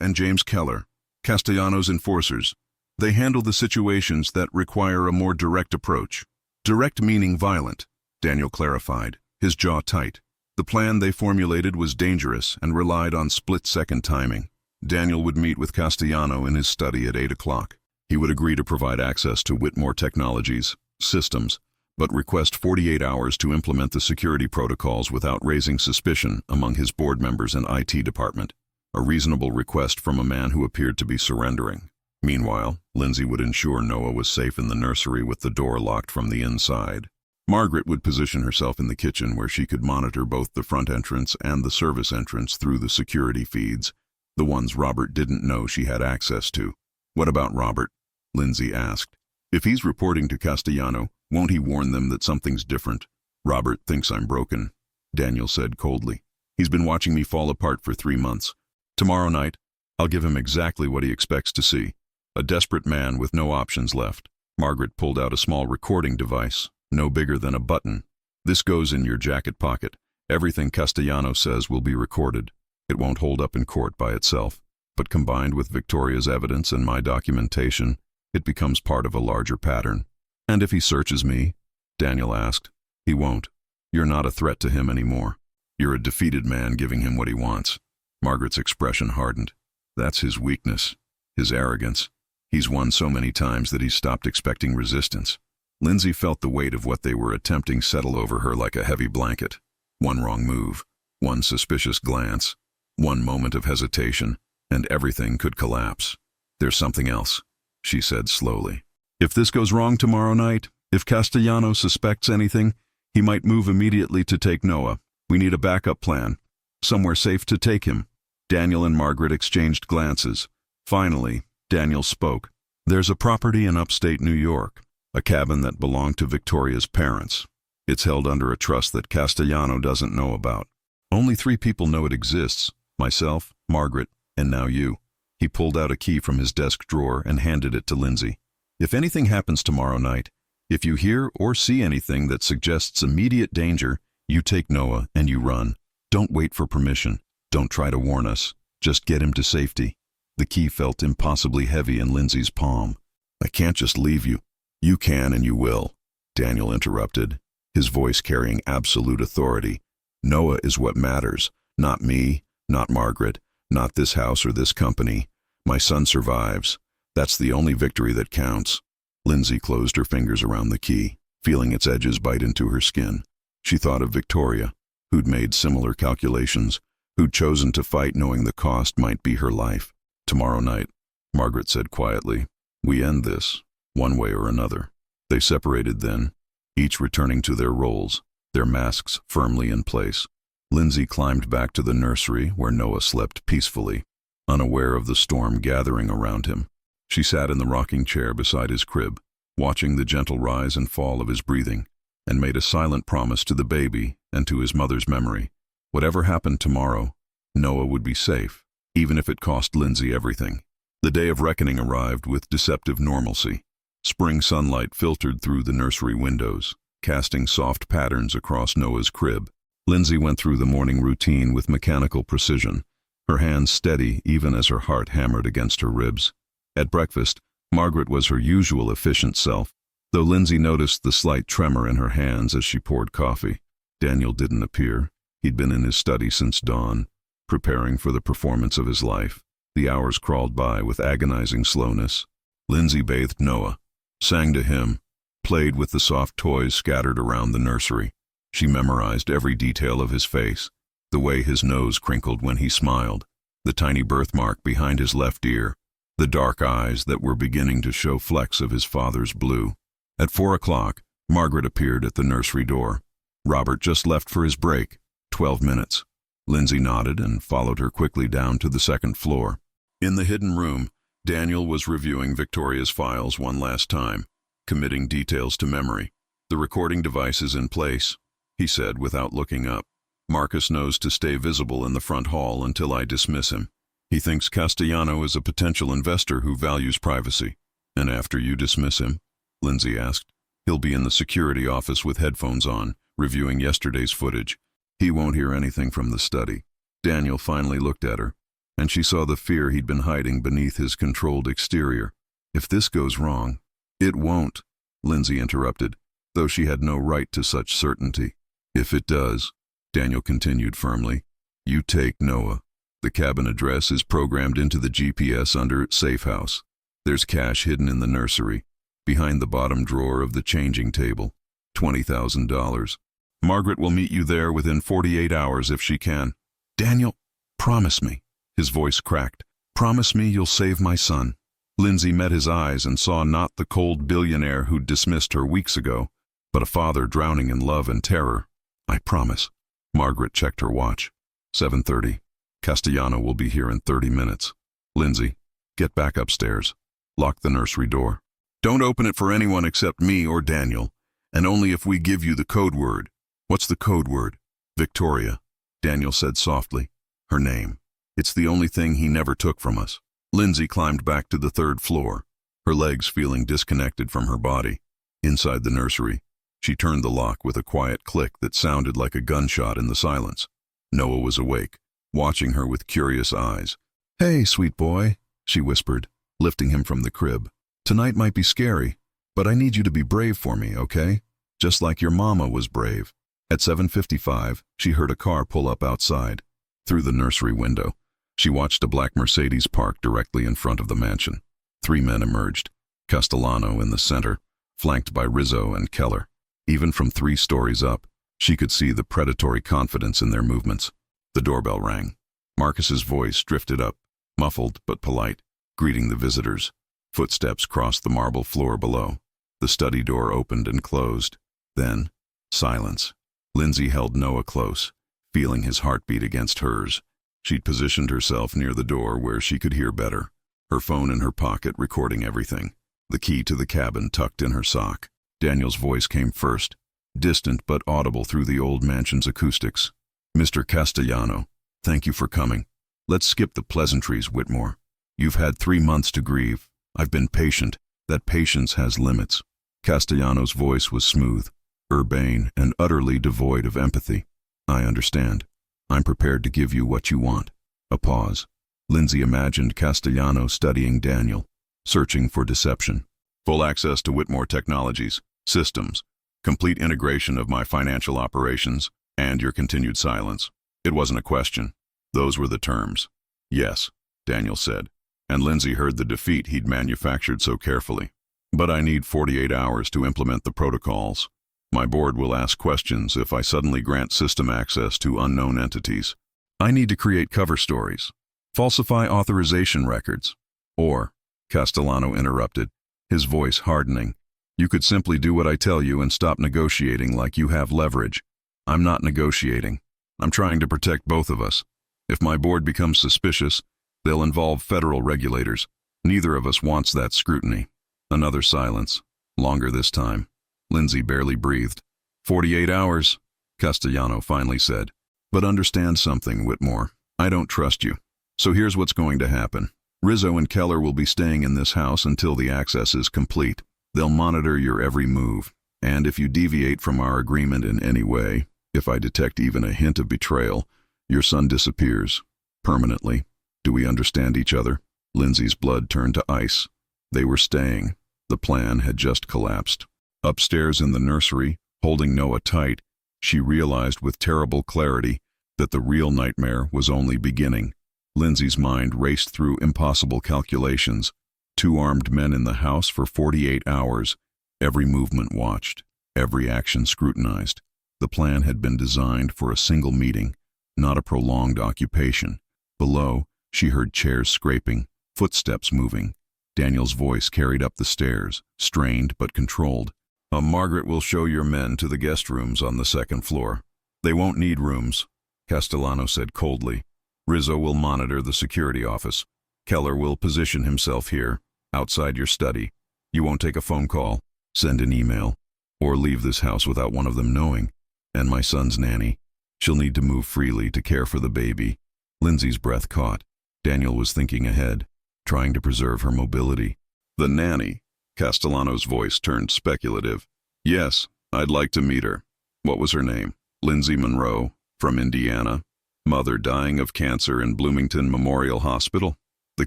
and James Keller, Castellanos' enforcers. They handle the situations that require a more direct approach." "Direct meaning violent," Daniel clarified, his jaw tight. The plan they formulated was dangerous and relied on split-second timing. Daniel would meet with Castellano in his study at 8 o'clock. He would agree to provide access to Whitmore Technologies systems, but request 48 hours to implement the security protocols without raising suspicion among his board members and IT department. A reasonable request from a man who appeared to be surrendering. Meanwhile, Lindsay would ensure Noah was safe in the nursery with the door locked from the inside. Margaret would position herself in the kitchen where she could monitor both the front entrance and the service entrance through the security feeds, the ones Robert didn't know she had access to. "What about Robert?" Lindsay asked. "If he's reporting to Castellano, won't he warn them that something's different?" "Robert thinks I'm broken," Daniel said coldly. "He's been watching me fall apart for 3 months. Tomorrow night, I'll give him exactly what he expects to see. A desperate man with no options left." Margaret pulled out a small recording device, no bigger than a button. "This goes in your jacket pocket. Everything Castellano says will be recorded. It won't hold up in court by itself, but combined with Victoria's evidence and my documentation, it becomes part of a larger pattern." "And if he searches me?" Daniel asked. "He won't. You're not a threat to him anymore. You're a defeated man giving him what he wants." Margaret's expression hardened. "That's his weakness, his arrogance. He's won so many times that he's stopped expecting resistance." Lindsay felt the weight of what they were attempting settle over her like a heavy blanket. One wrong move, one suspicious glance, one moment of hesitation, and everything could collapse. "There's something else," she said slowly. "If this goes wrong tomorrow night, if Castellano suspects anything, he might move immediately to take Noah. We need a backup plan, somewhere safe to take him." Daniel and Margaret exchanged glances. Finally, Daniel spoke. "There's a property in upstate New York, a cabin that belonged to Victoria's parents. It's held under a trust that Castellano doesn't know about. Only 3 people know it exists, myself, Margaret, and now you." He pulled out a key from his desk drawer and handed it to Lindsay. "If anything happens tomorrow night, if you hear or see anything that suggests immediate danger, you take Noah and you run. Don't wait for permission. Don't try to warn us. Just get him to safety." The key felt impossibly heavy in Lindsay's palm. "I can't just leave you." "You can and you will," Daniel interrupted, his voice carrying absolute authority. "Noah is what matters, not me, not Margaret, not this house or this company. My son survives. That's the only victory that counts." Lindsay closed her fingers around the key, feeling its edges bite into her skin. She thought of Victoria, who'd made similar calculations, who'd chosen to fight knowing the cost might be her life. "Tomorrow night," Margaret said quietly, "we end this, one way or another." They separated then, each returning to their roles, their masks firmly in place. Lindsay climbed back to the nursery where Noah slept peacefully, unaware of the storm gathering around him. She sat in the rocking chair beside his crib, watching the gentle rise and fall of his breathing, and made a silent promise to the baby and to his mother's memory. Whatever happened tomorrow, Noah would be safe, even if it cost Lindsay everything. The day of reckoning arrived with deceptive normalcy. Spring sunlight filtered through the nursery windows, casting soft patterns across Noah's crib. Lindsay went through the morning routine with mechanical precision, her hands steady even as her heart hammered against her ribs. At breakfast, Margaret was her usual efficient self, though Lindsay noticed the slight tremor in her hands as she poured coffee. Daniel didn't appear. He'd been in his study since dawn, preparing for the performance of his life. The hours crawled by with agonizing slowness. Lindsay bathed Noah, sang to him, played with the soft toys scattered around the nursery. She memorized every detail of his face, the way his nose crinkled when he smiled, the tiny birthmark behind his left ear, the dark eyes that were beginning to show flecks of his father's blue. At 4 o'clock, Margaret appeared at the nursery door. "Robert just left for his break. 12 minutes. Lindsay nodded and followed her quickly down to the second floor. In the hidden room, Daniel was reviewing Victoria's files one last time, committing details to memory. "The recording device is in place," he said without looking up. "Marcus knows to stay visible in the front hall until I dismiss him. He thinks Castellano is a potential investor who values privacy. And after you dismiss him, Lindsay asked, he'll be in the security office with headphones on, reviewing yesterday's footage. He won't hear anything from the study. Daniel finally looked at her, and she saw the fear he'd been hiding beneath his controlled exterior. If this goes wrong— It won't, Lindsay interrupted, though she had no right to such certainty. If it does, Daniel continued firmly, you take Noah. The cabin address is programmed into the GPS under Safe House. There's cash hidden in the nursery, behind the bottom drawer of the changing table. $20,000. Margaret will meet you there within 48 hours if she can. Daniel, promise me. His voice cracked. Promise me you'll save my son. Lindsay met his eyes and saw not the cold billionaire who'd dismissed her weeks ago, but a father drowning in love and terror. I promise. Margaret checked her watch. 7:30. Castellano will be here in 30 minutes. Lindsay, get back upstairs. Lock the nursery door. Don't open it for anyone except me or Daniel, and only if we give you the code word. What's the code word? Victoria, Daniel said softly. Her name. It's the only thing he never took from us. Lindsay climbed back to the 3rd floor, her legs feeling disconnected from her body. Inside the nursery, she turned the lock with a quiet click that sounded like a gunshot in the silence. Noah was awake, watching her with curious eyes. Hey, sweet boy, she whispered, lifting him from the crib. Tonight might be scary, but I need you to be brave for me, okay? Just like your mama was brave. At 7:55, she heard a car pull up outside. Through the nursery window, she watched a black Mercedes park directly in front of the mansion. 3 men emerged, Castellano in the center, flanked by Rizzo and Keller. Even from 3 stories up, she could see the predatory confidence in their movements. The doorbell rang. Marcus's voice drifted up, muffled but polite, greeting the visitors. Footsteps crossed the marble floor below. The study door opened and closed. Then, silence. Lindsay held Noah close, feeling his heartbeat against hers. She'd positioned herself near the door where she could hear better, her phone in her pocket recording everything, the key to the cabin tucked in her sock. Daniel's voice came first, distant but audible through the old mansion's acoustics. Mr. Castellano, thank you for coming. Let's skip the pleasantries, Whitmore. You've had 3 months to grieve. I've been patient. That patience has limits. Castellano's voice was smooth, urbane, and utterly devoid of empathy. I understand. I'm prepared to give you what you want. A pause. Lindsay imagined Castellano studying Daniel, searching for deception. Full access to Whitmore technologies, systems, complete integration of my financial operations, and your continued silence. It wasn't a question. Those were the terms. Yes, Daniel said, and Lindsay heard the defeat he'd manufactured so carefully. But I need 48 hours to implement the protocols. My board will ask questions if I suddenly grant system access to unknown entities. I need to create cover stories, falsify authorization records. Or, Castellano interrupted, his voice hardening, you could simply do what I tell you and stop negotiating like you have leverage. I'm not negotiating. I'm trying to protect both of us. If my board becomes suspicious, they'll involve federal regulators. Neither of us wants that scrutiny. Another silence, longer this time. Lindsay barely breathed. 48 hours, Castellano finally said. But understand something, Whitmore. I don't trust you. So here's what's going to happen. Rizzo and Keller will be staying in this house until the access is complete. They'll monitor your every move. And if you deviate from our agreement in any way, if I detect even a hint of betrayal, your son disappears. Permanently. Do we understand each other? Lindsay's blood turned to ice. They were staying. The plan had just collapsed. Upstairs in the nursery, holding Noah tight, she realized with terrible clarity that the real nightmare was only beginning. Lindsay's mind raced through impossible calculations. 2 armed men in the house for 48 hours. Every movement watched, every action scrutinized. The plan had been designed for a single meeting, not a prolonged occupation. Below, she heard chairs scraping, footsteps moving. Daniel's voice carried up the stairs, strained but controlled. Margaret will show your men to the guest rooms on the 2nd floor. They won't need rooms, Castellano said coldly. Rizzo will monitor the security office. Keller will position himself here, outside your study. You won't take a phone call, send an email, or leave this house without one of them knowing. And my son's nanny. She'll need to move freely to care for the baby. Lindsay's breath caught. Daniel was thinking ahead, trying to preserve her mobility. The nanny. Castellano's voice turned speculative. Yes, I'd like to meet her. What was her name? Lindsay Monroe, from Indiana. Mother dying of cancer in Bloomington Memorial Hospital. The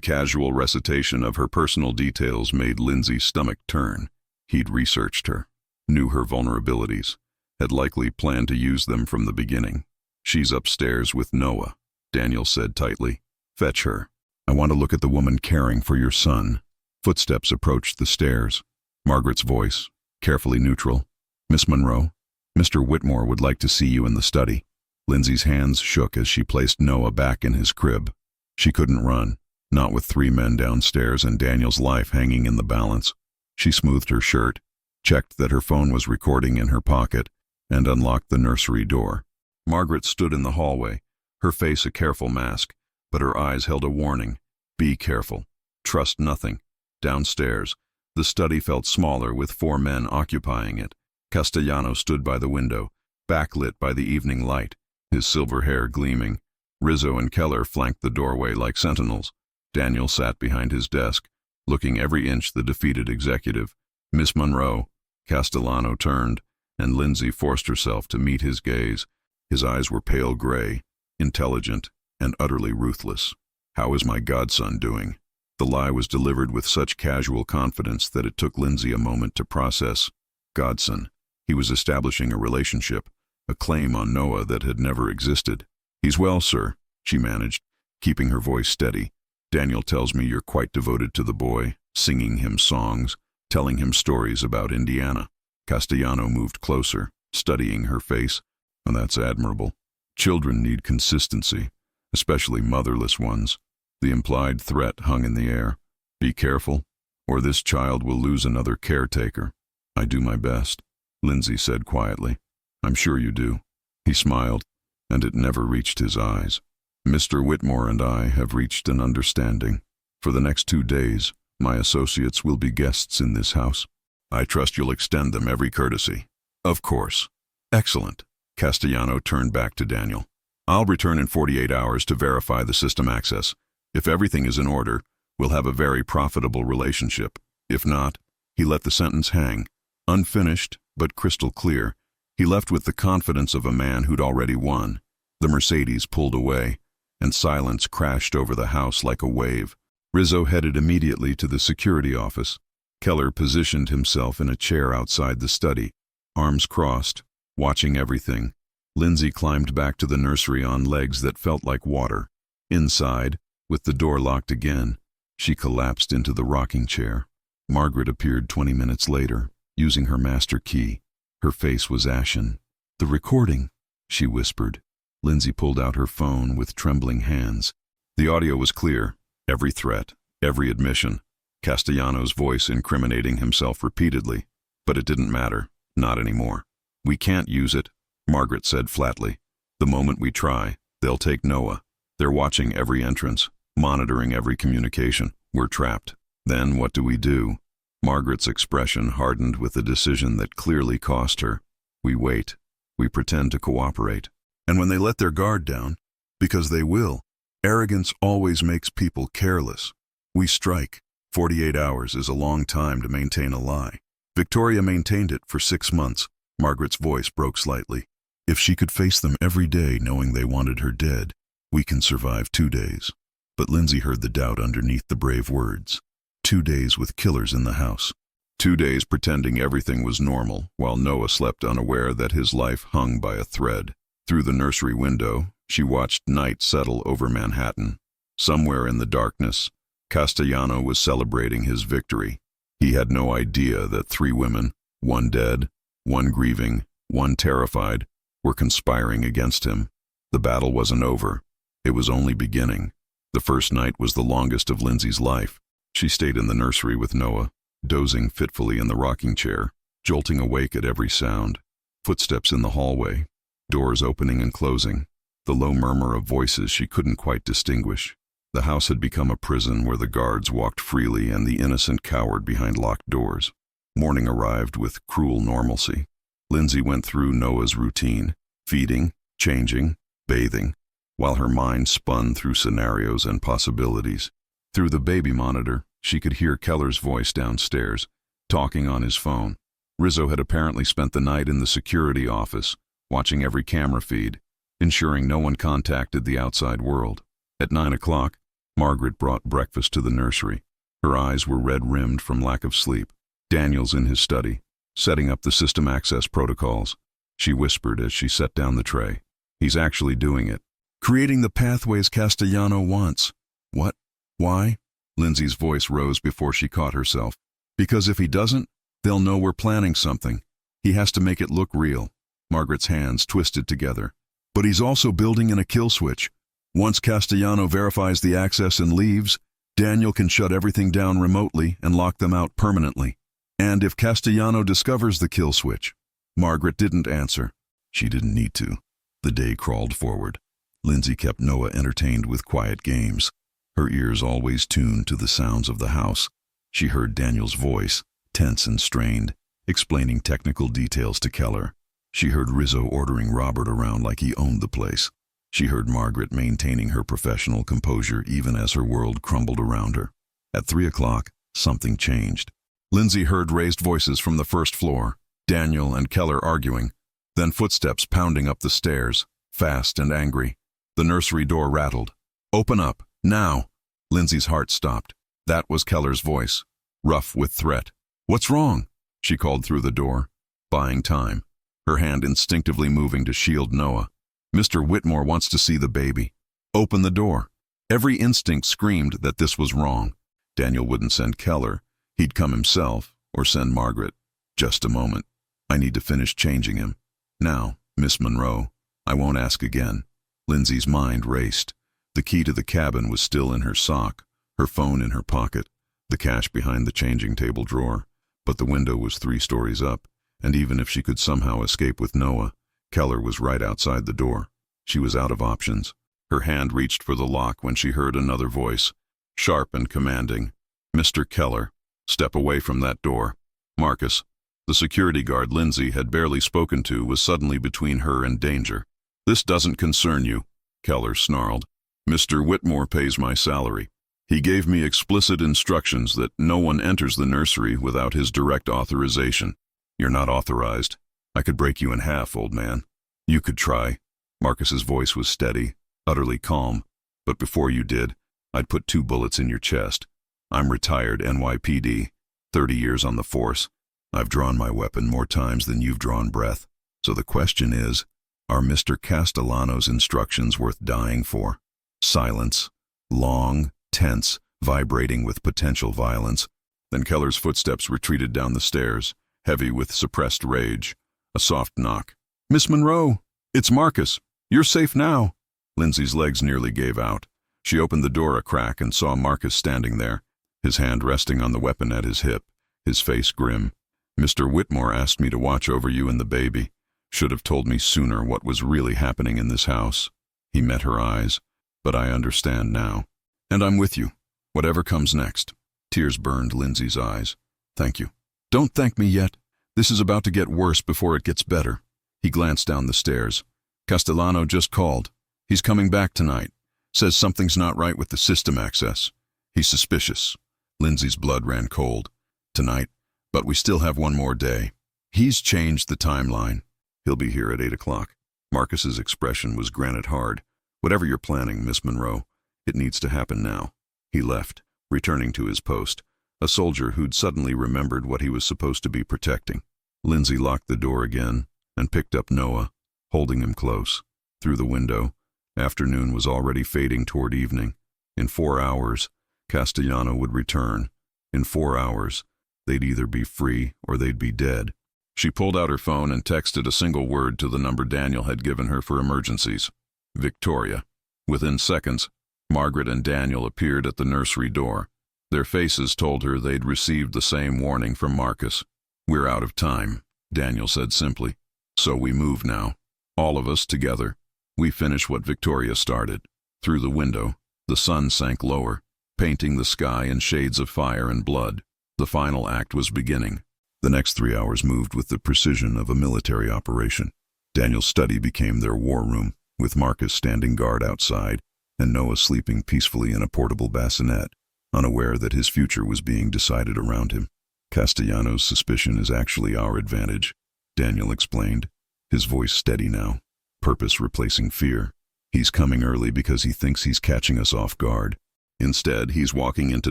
casual recitation of her personal details made Lindsay's stomach turn. He'd researched her, knew her vulnerabilities, had likely planned to use them from the beginning. She's upstairs with Noah, Daniel said tightly. Fetch her. I want to look at the woman caring for your son. Footsteps approached the stairs. Margaret's voice, carefully neutral. Miss Monroe, Mr. Whitmore would like to see you in the study. Lindsay's hands shook as she placed Noah back in his crib. She couldn't run, not with 3 men downstairs and Daniel's life hanging in the balance. She smoothed her shirt, checked that her phone was recording in her pocket, and unlocked the nursery door. Margaret stood in the hallway, her face a careful mask, but her eyes held a warning. Be careful. Trust nothing. Downstairs, the study felt smaller with 4 men occupying it. Castellano stood by the window, backlit by the evening light, his silver hair gleaming. Rizzo and Keller flanked the doorway like sentinels. Daniel sat behind his desk, looking every inch the defeated executive. Miss Monroe. Castellano turned, and Lindsay forced herself to meet his gaze. His eyes were pale gray, intelligent, and utterly ruthless. How is my godson doing? The lie was delivered with such casual confidence that it took Lindsay a moment to process. Godson. He was establishing a relationship, a claim on Noah that had never existed. He's well, sir, she managed, keeping her voice steady. Daniel tells me you're quite devoted to the boy, singing him songs, telling him stories about Indiana. Castellano moved closer, studying her face. Oh, that's admirable. Children need consistency, especially motherless ones. The implied threat hung in the air. Be careful, or this child will lose another caretaker. I do my best, Lindsay said quietly. I'm sure you do. He smiled, and it never reached his eyes. Mr. Whitmore and I have reached an understanding. For the next 2 days, my associates will be guests in this house. I trust you'll extend them every courtesy. Of course. Excellent. Castellano turned back to Daniel. I'll return in 48 hours to verify the system access. If everything is in order, we'll have a very profitable relationship. If not, he let the sentence hang. Unfinished, but crystal clear. He left with the confidence of a man who'd already won. The Mercedes pulled away, and silence crashed over the house like a wave. Rizzo headed immediately to the security office. Keller positioned himself in a chair outside the study, arms crossed, watching everything. Lindsay climbed back to the nursery on legs that felt like water. Inside, with the door locked again, she collapsed into the rocking chair. Margaret appeared 20 minutes later, using her master key. Her face was ashen. The recording, she whispered. Lindsay pulled out her phone with trembling hands. The audio was clear, every threat, every admission. Castellano's voice incriminating himself repeatedly. But it didn't matter, not anymore. We can't use it, Margaret said flatly. The moment we try, they'll take Noah. They're watching every entrance, monitoring every communication. We're trapped. Then what do? Margaret's expression hardened with a decision that clearly cost her. We wait. We pretend to cooperate. And when they let their guard down, because they will, arrogance always makes people careless. We strike. 48 hours is a long time to maintain a lie. Victoria maintained it for 6 months. Margaret's voice broke slightly. If she could face them every day knowing they wanted her dead, we can survive 2 days. But Lindsay heard the doubt underneath the brave words. 2 days with killers in the house. 2 days pretending everything was normal, while Noah slept unaware that his life hung by a thread. Through the nursery window, she watched night settle over Manhattan. Somewhere in the darkness, Castellano was celebrating his victory. He had no idea that 3 women, one dead, one grieving, one terrified, were conspiring against him. The battle wasn't over. It was only beginning. The first night was the longest of Lindsay's life. She stayed in the nursery with Noah, dozing fitfully in the rocking chair, jolting awake at every sound. Footsteps in the hallway, doors opening and closing, the low murmur of voices she couldn't quite distinguish. The house had become a prison where the guards walked freely and the innocent cowered behind locked doors. Morning arrived with cruel normalcy. Lindsay went through Noah's routine, feeding, changing, bathing. while her mind spun through scenarios and possibilities. Through the baby monitor, she could hear Keller's voice downstairs, talking on his phone. Rizzo had apparently spent the night in the security office, watching every camera feed, ensuring no one contacted the outside world. At 9 o'clock, Margaret brought breakfast to the nursery. Her eyes were red-rimmed from lack of sleep. Daniel's in his study, setting up the system access protocols. She whispered as she set down the tray. He's actually doing it. Creating the pathways Castellano wants. What? Why? Lindsay's voice rose before she caught herself. Because if he doesn't, they'll know we're planning something. He has to make it look real. Margaret's hands twisted together. But he's also building in a kill switch. Once Castellano verifies the access and leaves, Daniel can shut everything down remotely and lock them out permanently. And if Castellano discovers the kill switch. Margaret didn't answer. She didn't need to. The day crawled forward. Lindsay kept Noah entertained with quiet games, her ears always tuned to the sounds of the house. She heard Daniel's voice, tense and strained, explaining technical details to Keller. She heard Rizzo ordering Robert around like he owned the place. She heard Margaret maintaining her professional composure even as her world crumbled around her. At 3 o'clock, something changed. Lindsay heard raised voices from the first floor, Daniel and Keller arguing, then footsteps pounding up the stairs, fast and angry. The nursery door rattled. "Open up, now!" Lindsay's heart stopped. That was Keller's voice, rough with threat. "What's wrong?" she called through the door, buying time, her hand instinctively moving to shield Noah. "Mr. Whitmore wants to see the baby. Open the door." Every instinct screamed that this was wrong. Daniel wouldn't send Keller. He'd come himself, or send Margaret. "Just a moment. I need to finish changing him. Now, Miss Monroe, I won't ask again." Lindsay's mind raced. The key to the cabin was still in her sock, her phone in her pocket, the cash behind the changing table drawer. But the window was 3 stories up, and even if she could somehow escape with Noah, Keller was right outside the door. She was out of options. Her hand reached for the lock when she heard another voice, sharp and commanding. "Mr. Keller, step away from that door." Marcus, the security guard Lindsay had barely spoken to, was suddenly between her and danger. "This doesn't concern you," Keller snarled. "Mr. Whitmore pays my salary. He gave me explicit instructions that no one enters the nursery without his direct authorization. You're not authorized. I could break you in half, old man." "You could try." Marcus's voice was steady, utterly calm. "But before you did, I'd put 2 bullets in your chest. I'm retired NYPD, 30 years on the force. I've drawn my weapon more times than you've drawn breath. So the question is, are Mr. Castellano's instructions worth dying for?" Silence. Long, tense, vibrating with potential violence. Then Keller's footsteps retreated down the stairs, heavy with suppressed rage. A soft knock. "Miss Monroe, it's Marcus. You're safe now." Lindsay's legs nearly gave out. She opened the door a crack and saw Marcus standing there, his hand resting on the weapon at his hip, his face grim. "Mr. Whitmore asked me to watch over you and the baby. Should have told me sooner what was really happening in this house." He met her eyes. "But I understand now. And I'm with you, whatever comes next." Tears burned Lindsay's eyes. "Thank you." "Don't thank me yet. This is about to get worse before it gets better." He glanced down the stairs. "Castellano just called. He's coming back tonight. Says something's not right with the system access. He's suspicious." Lindsay's blood ran cold. "Tonight, but we still have 1 more day. He's changed the timeline. He'll be here at 8 o'clock. Marcus's expression was granite hard. "Whatever you're planning, Miss Monroe, it needs to happen now." He left, returning to his post, a soldier who'd suddenly remembered what he was supposed to be protecting. Lindsay locked the door again and picked up Noah, holding him close. Through the window, afternoon was already fading toward evening. In 4 hours, Castellano would return. In 4 hours, they'd either be free or they'd be dead. She pulled out her phone and texted a single word to the number Daniel had given her for emergencies. Victoria. Within seconds, Margaret and Daniel appeared at the nursery door. Their faces told her they'd received the same warning from Marcus. "We're out of time," Daniel said simply. "So we move now. All of us together. We finish what Victoria started." Through the window, the sun sank lower, painting the sky in shades of fire and blood. The final act was beginning. The next 3 hours moved with the precision of a military operation. Daniel's study became their war room, with Marcus standing guard outside and Noah sleeping peacefully in a portable bassinet, unaware that his future was being decided around him. Castellanos' suspicion is actually our advantage, Daniel explained, his voice steady now, purpose replacing fear. He's coming early because he thinks he's catching us off guard. Instead, he's walking into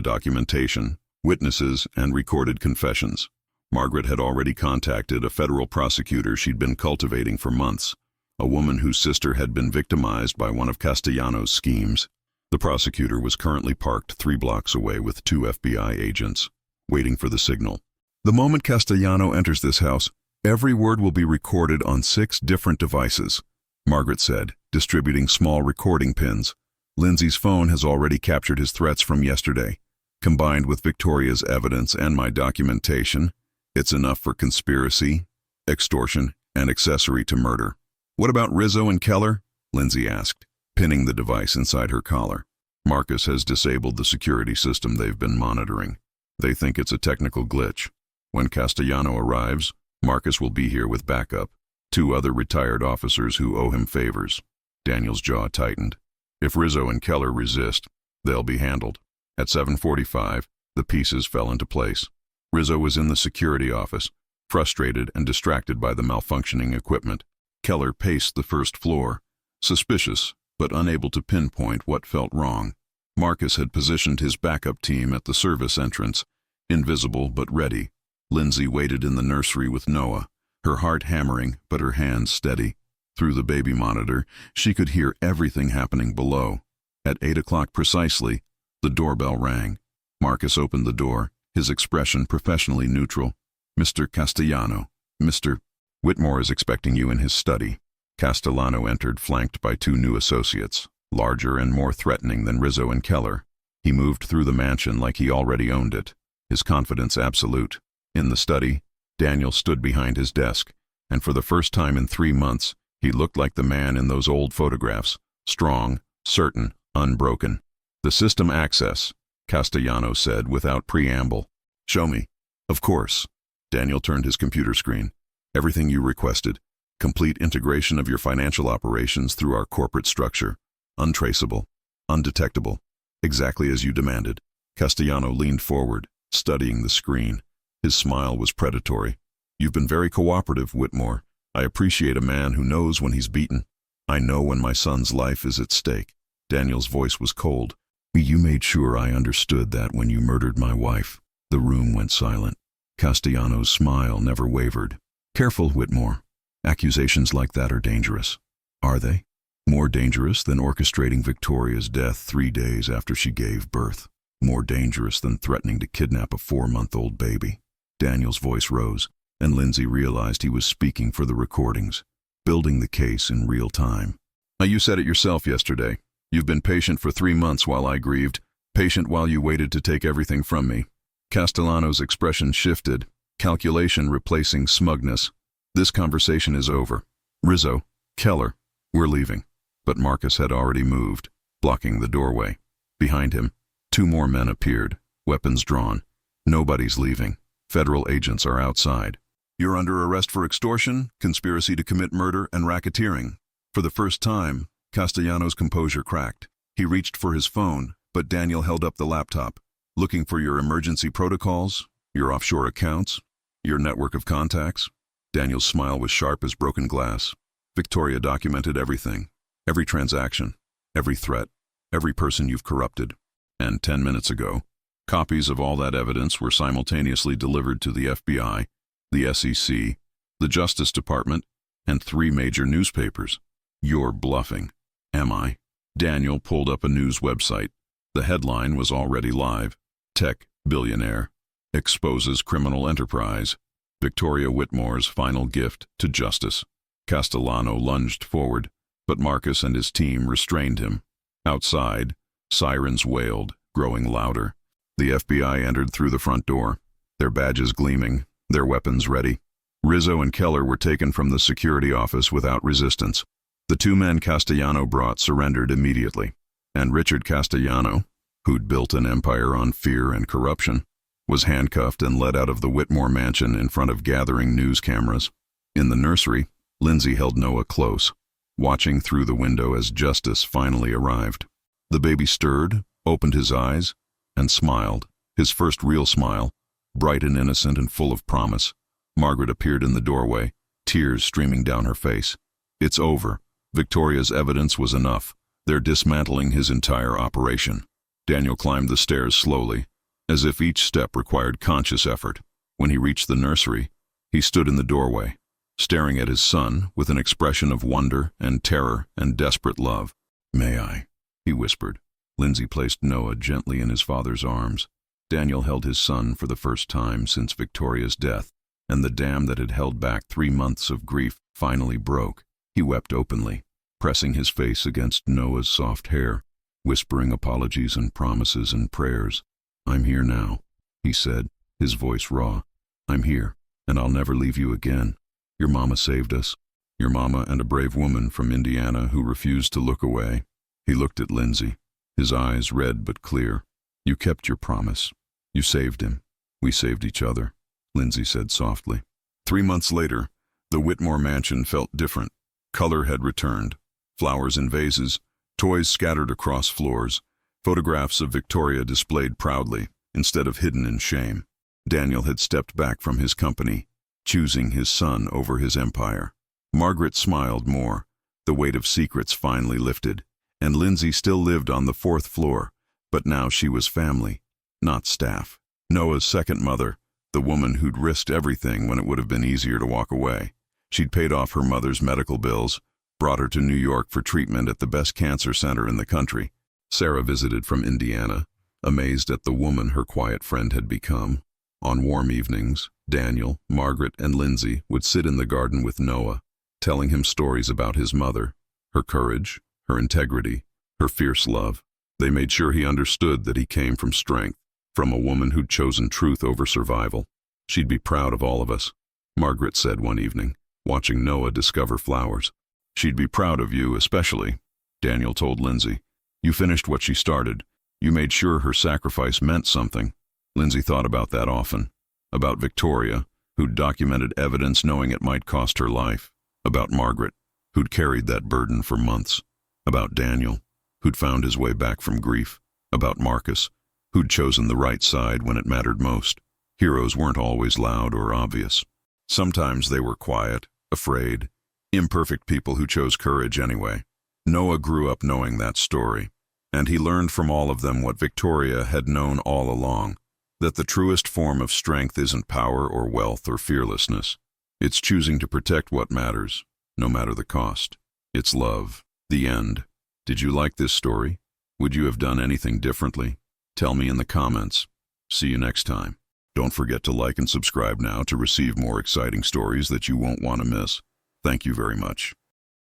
documentation, witnesses, and recorded confessions. Margaret had already contacted a federal prosecutor she'd been cultivating for months, a woman whose sister had been victimized by one of Castellanos' schemes. The prosecutor was currently parked 3 blocks away with 2 FBI agents, waiting for the signal. The moment Castellano enters this house, every word will be recorded on 6 different devices, Margaret said, distributing small recording pins. Lindsay's phone has already captured his threats from yesterday. Combined with Victoria's evidence and my documentation, it's enough for conspiracy, extortion, and accessory to murder. What about Rizzo and Keller? Lindsay asked, pinning the device inside her collar. Marcus has disabled the security system they've been monitoring. They think it's a technical glitch. When Castellano arrives, Marcus will be here with backup, 2 other retired officers who owe him favors. Daniel's jaw tightened. If Rizzo and Keller resist, they'll be handled. At 7:45, the pieces fell into place. Rizzo was in the security office, frustrated and distracted by the malfunctioning equipment. Keller paced the first floor, suspicious but unable to pinpoint what felt wrong. Marcus had positioned his backup team at the service entrance, invisible but ready. Lindsay waited in the nursery with Noah, her heart hammering but her hands steady. Through the baby monitor, she could hear everything happening below. At 8 o'clock precisely, the doorbell rang. Marcus opened the door, his expression professionally neutral. "Mr. Castellano, Mr. Whitmore is expecting you in his study." Castellano entered, flanked by 2 new associates, larger and more threatening than Rizzo and Keller. He moved through the mansion like he already owned it, his confidence absolute. In the study, Daniel stood behind his desk, and for the first time in 3 months, he looked like the man in those old photographs, strong, certain, unbroken. "The system access," Castellano said without preamble. "Show me." "Of course." Daniel turned his computer screen. "Everything you requested. Complete integration of your financial operations through our corporate structure. Untraceable. Undetectable. Exactly as you demanded." Castellano leaned forward, studying the screen. His smile was predatory. "You've been very cooperative, Whitmore. I appreciate a man who knows when he's beaten. I know when my son's life is at stake." Daniel's voice was cold. "You made sure I understood that when you murdered my wife." The room went silent. Castellano's smile never wavered. "Careful, Whitmore. Accusations like that are dangerous." "Are they?" "More dangerous than orchestrating Victoria's death 3 days after she gave birth. More dangerous than threatening to kidnap a 4-month-old baby." Daniel's voice rose, and Lindsay realized he was speaking for the recordings, building the case in real time. "Now, you said it yourself yesterday. You've been patient for 3 months while I grieved, patient while you waited to take everything from me." Castellano's expression shifted, calculation replacing smugness. "This conversation is over. Rizzo, Keller, we're leaving." But Marcus had already moved, blocking the doorway. Behind him, 2 more men appeared, weapons drawn. "Nobody's leaving. Federal agents are outside. You're under arrest for extortion, conspiracy to commit murder, and racketeering." For the first time, Castellano's composure cracked. He reached for his phone, but Daniel held up the laptop. "Looking for your emergency protocols, your offshore accounts, your network of contacts?" Daniel's smile was sharp as broken glass. "Victoria documented everything. Every transaction, every threat, every person you've corrupted. And 10 minutes ago, copies of all that evidence were simultaneously delivered to the FBI, the SEC, the Justice Department, and 3 major newspapers. You're bluffing." "Am I?" Daniel pulled up a news website. The headline was already live. "Tech billionaire exposes criminal enterprise. Victoria Whitmore's final gift to justice." Castellano lunged forward, but Marcus and his team restrained him. Outside, sirens wailed, growing louder. The FBI entered through the front door, their badges gleaming, their weapons ready. Rizzo and Keller were taken from the security office without resistance. The 2 men Castellano brought surrendered immediately, and Richard Castellano, who'd built an empire on fear and corruption, was handcuffed and led out of the Whitmore mansion in front of gathering news cameras. In the nursery, Lindsay held Noah close. watching through the window as justice finally arrived. The baby stirred, opened his eyes, and smiled, his first real smile, bright and innocent and full of promise. Margaret appeared in the doorway, tears streaming down her face. "It's over." Victoria's evidence was enough. They're dismantling his entire operation. Daniel climbed the stairs slowly, as if each step required conscious effort. When he reached the nursery, he stood in the doorway, staring at his son with an expression of wonder and terror and desperate love. "May I?" he whispered. Lindsay placed Noah gently in his father's arms. Daniel held his son for the first time since Victoria's death, and the dam that had held back 3 months of grief finally broke. He wept openly, pressing his face against Noah's soft hair, whispering apologies and promises and prayers. "I'm here now," he said, his voice raw. "I'm here, and I'll never leave you again. Your mama saved us. Your mama and a brave woman from Indiana who refused to look away." He looked at Lindsay, his eyes red but clear. "You kept your promise. You saved him. We saved each other," Lindsay said softly. 3 months later, the Whitmore mansion felt different. Color had returned. Flowers in vases, toys scattered across floors, photographs of Victoria displayed proudly, instead of hidden in shame. Daniel had stepped back from his company, choosing his son over his empire. Margaret smiled more. The weight of secrets finally lifted, and Lindsay still lived on the 4th floor, but now she was family, not staff. Noah's second mother, the woman who'd risked everything when it would have been easier to walk away. She'd paid off her mother's medical bills, brought her to New York for treatment at the best cancer center in the country. Sarah visited from Indiana, amazed at the woman her quiet friend had become. On warm evenings, Daniel, Margaret, and Lindsay would sit in the garden with Noah, telling him stories about his mother, her courage, her integrity, her fierce love. They made sure he understood that he came from strength, from a woman who'd chosen truth over survival. "She'd be proud of all of us," Margaret said one evening, watching Noah discover flowers. "She'd be proud of you especially," Daniel told Lindsay. "You finished what she started. You made sure her sacrifice meant something." Lindsay thought about that often. About Victoria, who'd documented evidence knowing it might cost her life. About Margaret, who'd carried that burden for months. About Daniel, who'd found his way back from grief. About Marcus, who'd chosen the right side when it mattered most. Heroes weren't always loud or obvious. Sometimes they were quiet, afraid, imperfect people who chose courage anyway. Noah grew up knowing that story, and he learned from all of them what Victoria had known all along, that the truest form of strength isn't power or wealth or fearlessness. It's choosing to protect what matters, no matter the cost. It's love. The end. Did you like this story? Would you have done anything differently? Tell me in the comments. See you next time. Don't forget to like and subscribe now to receive more exciting stories that you won't want to miss. Thank you very much.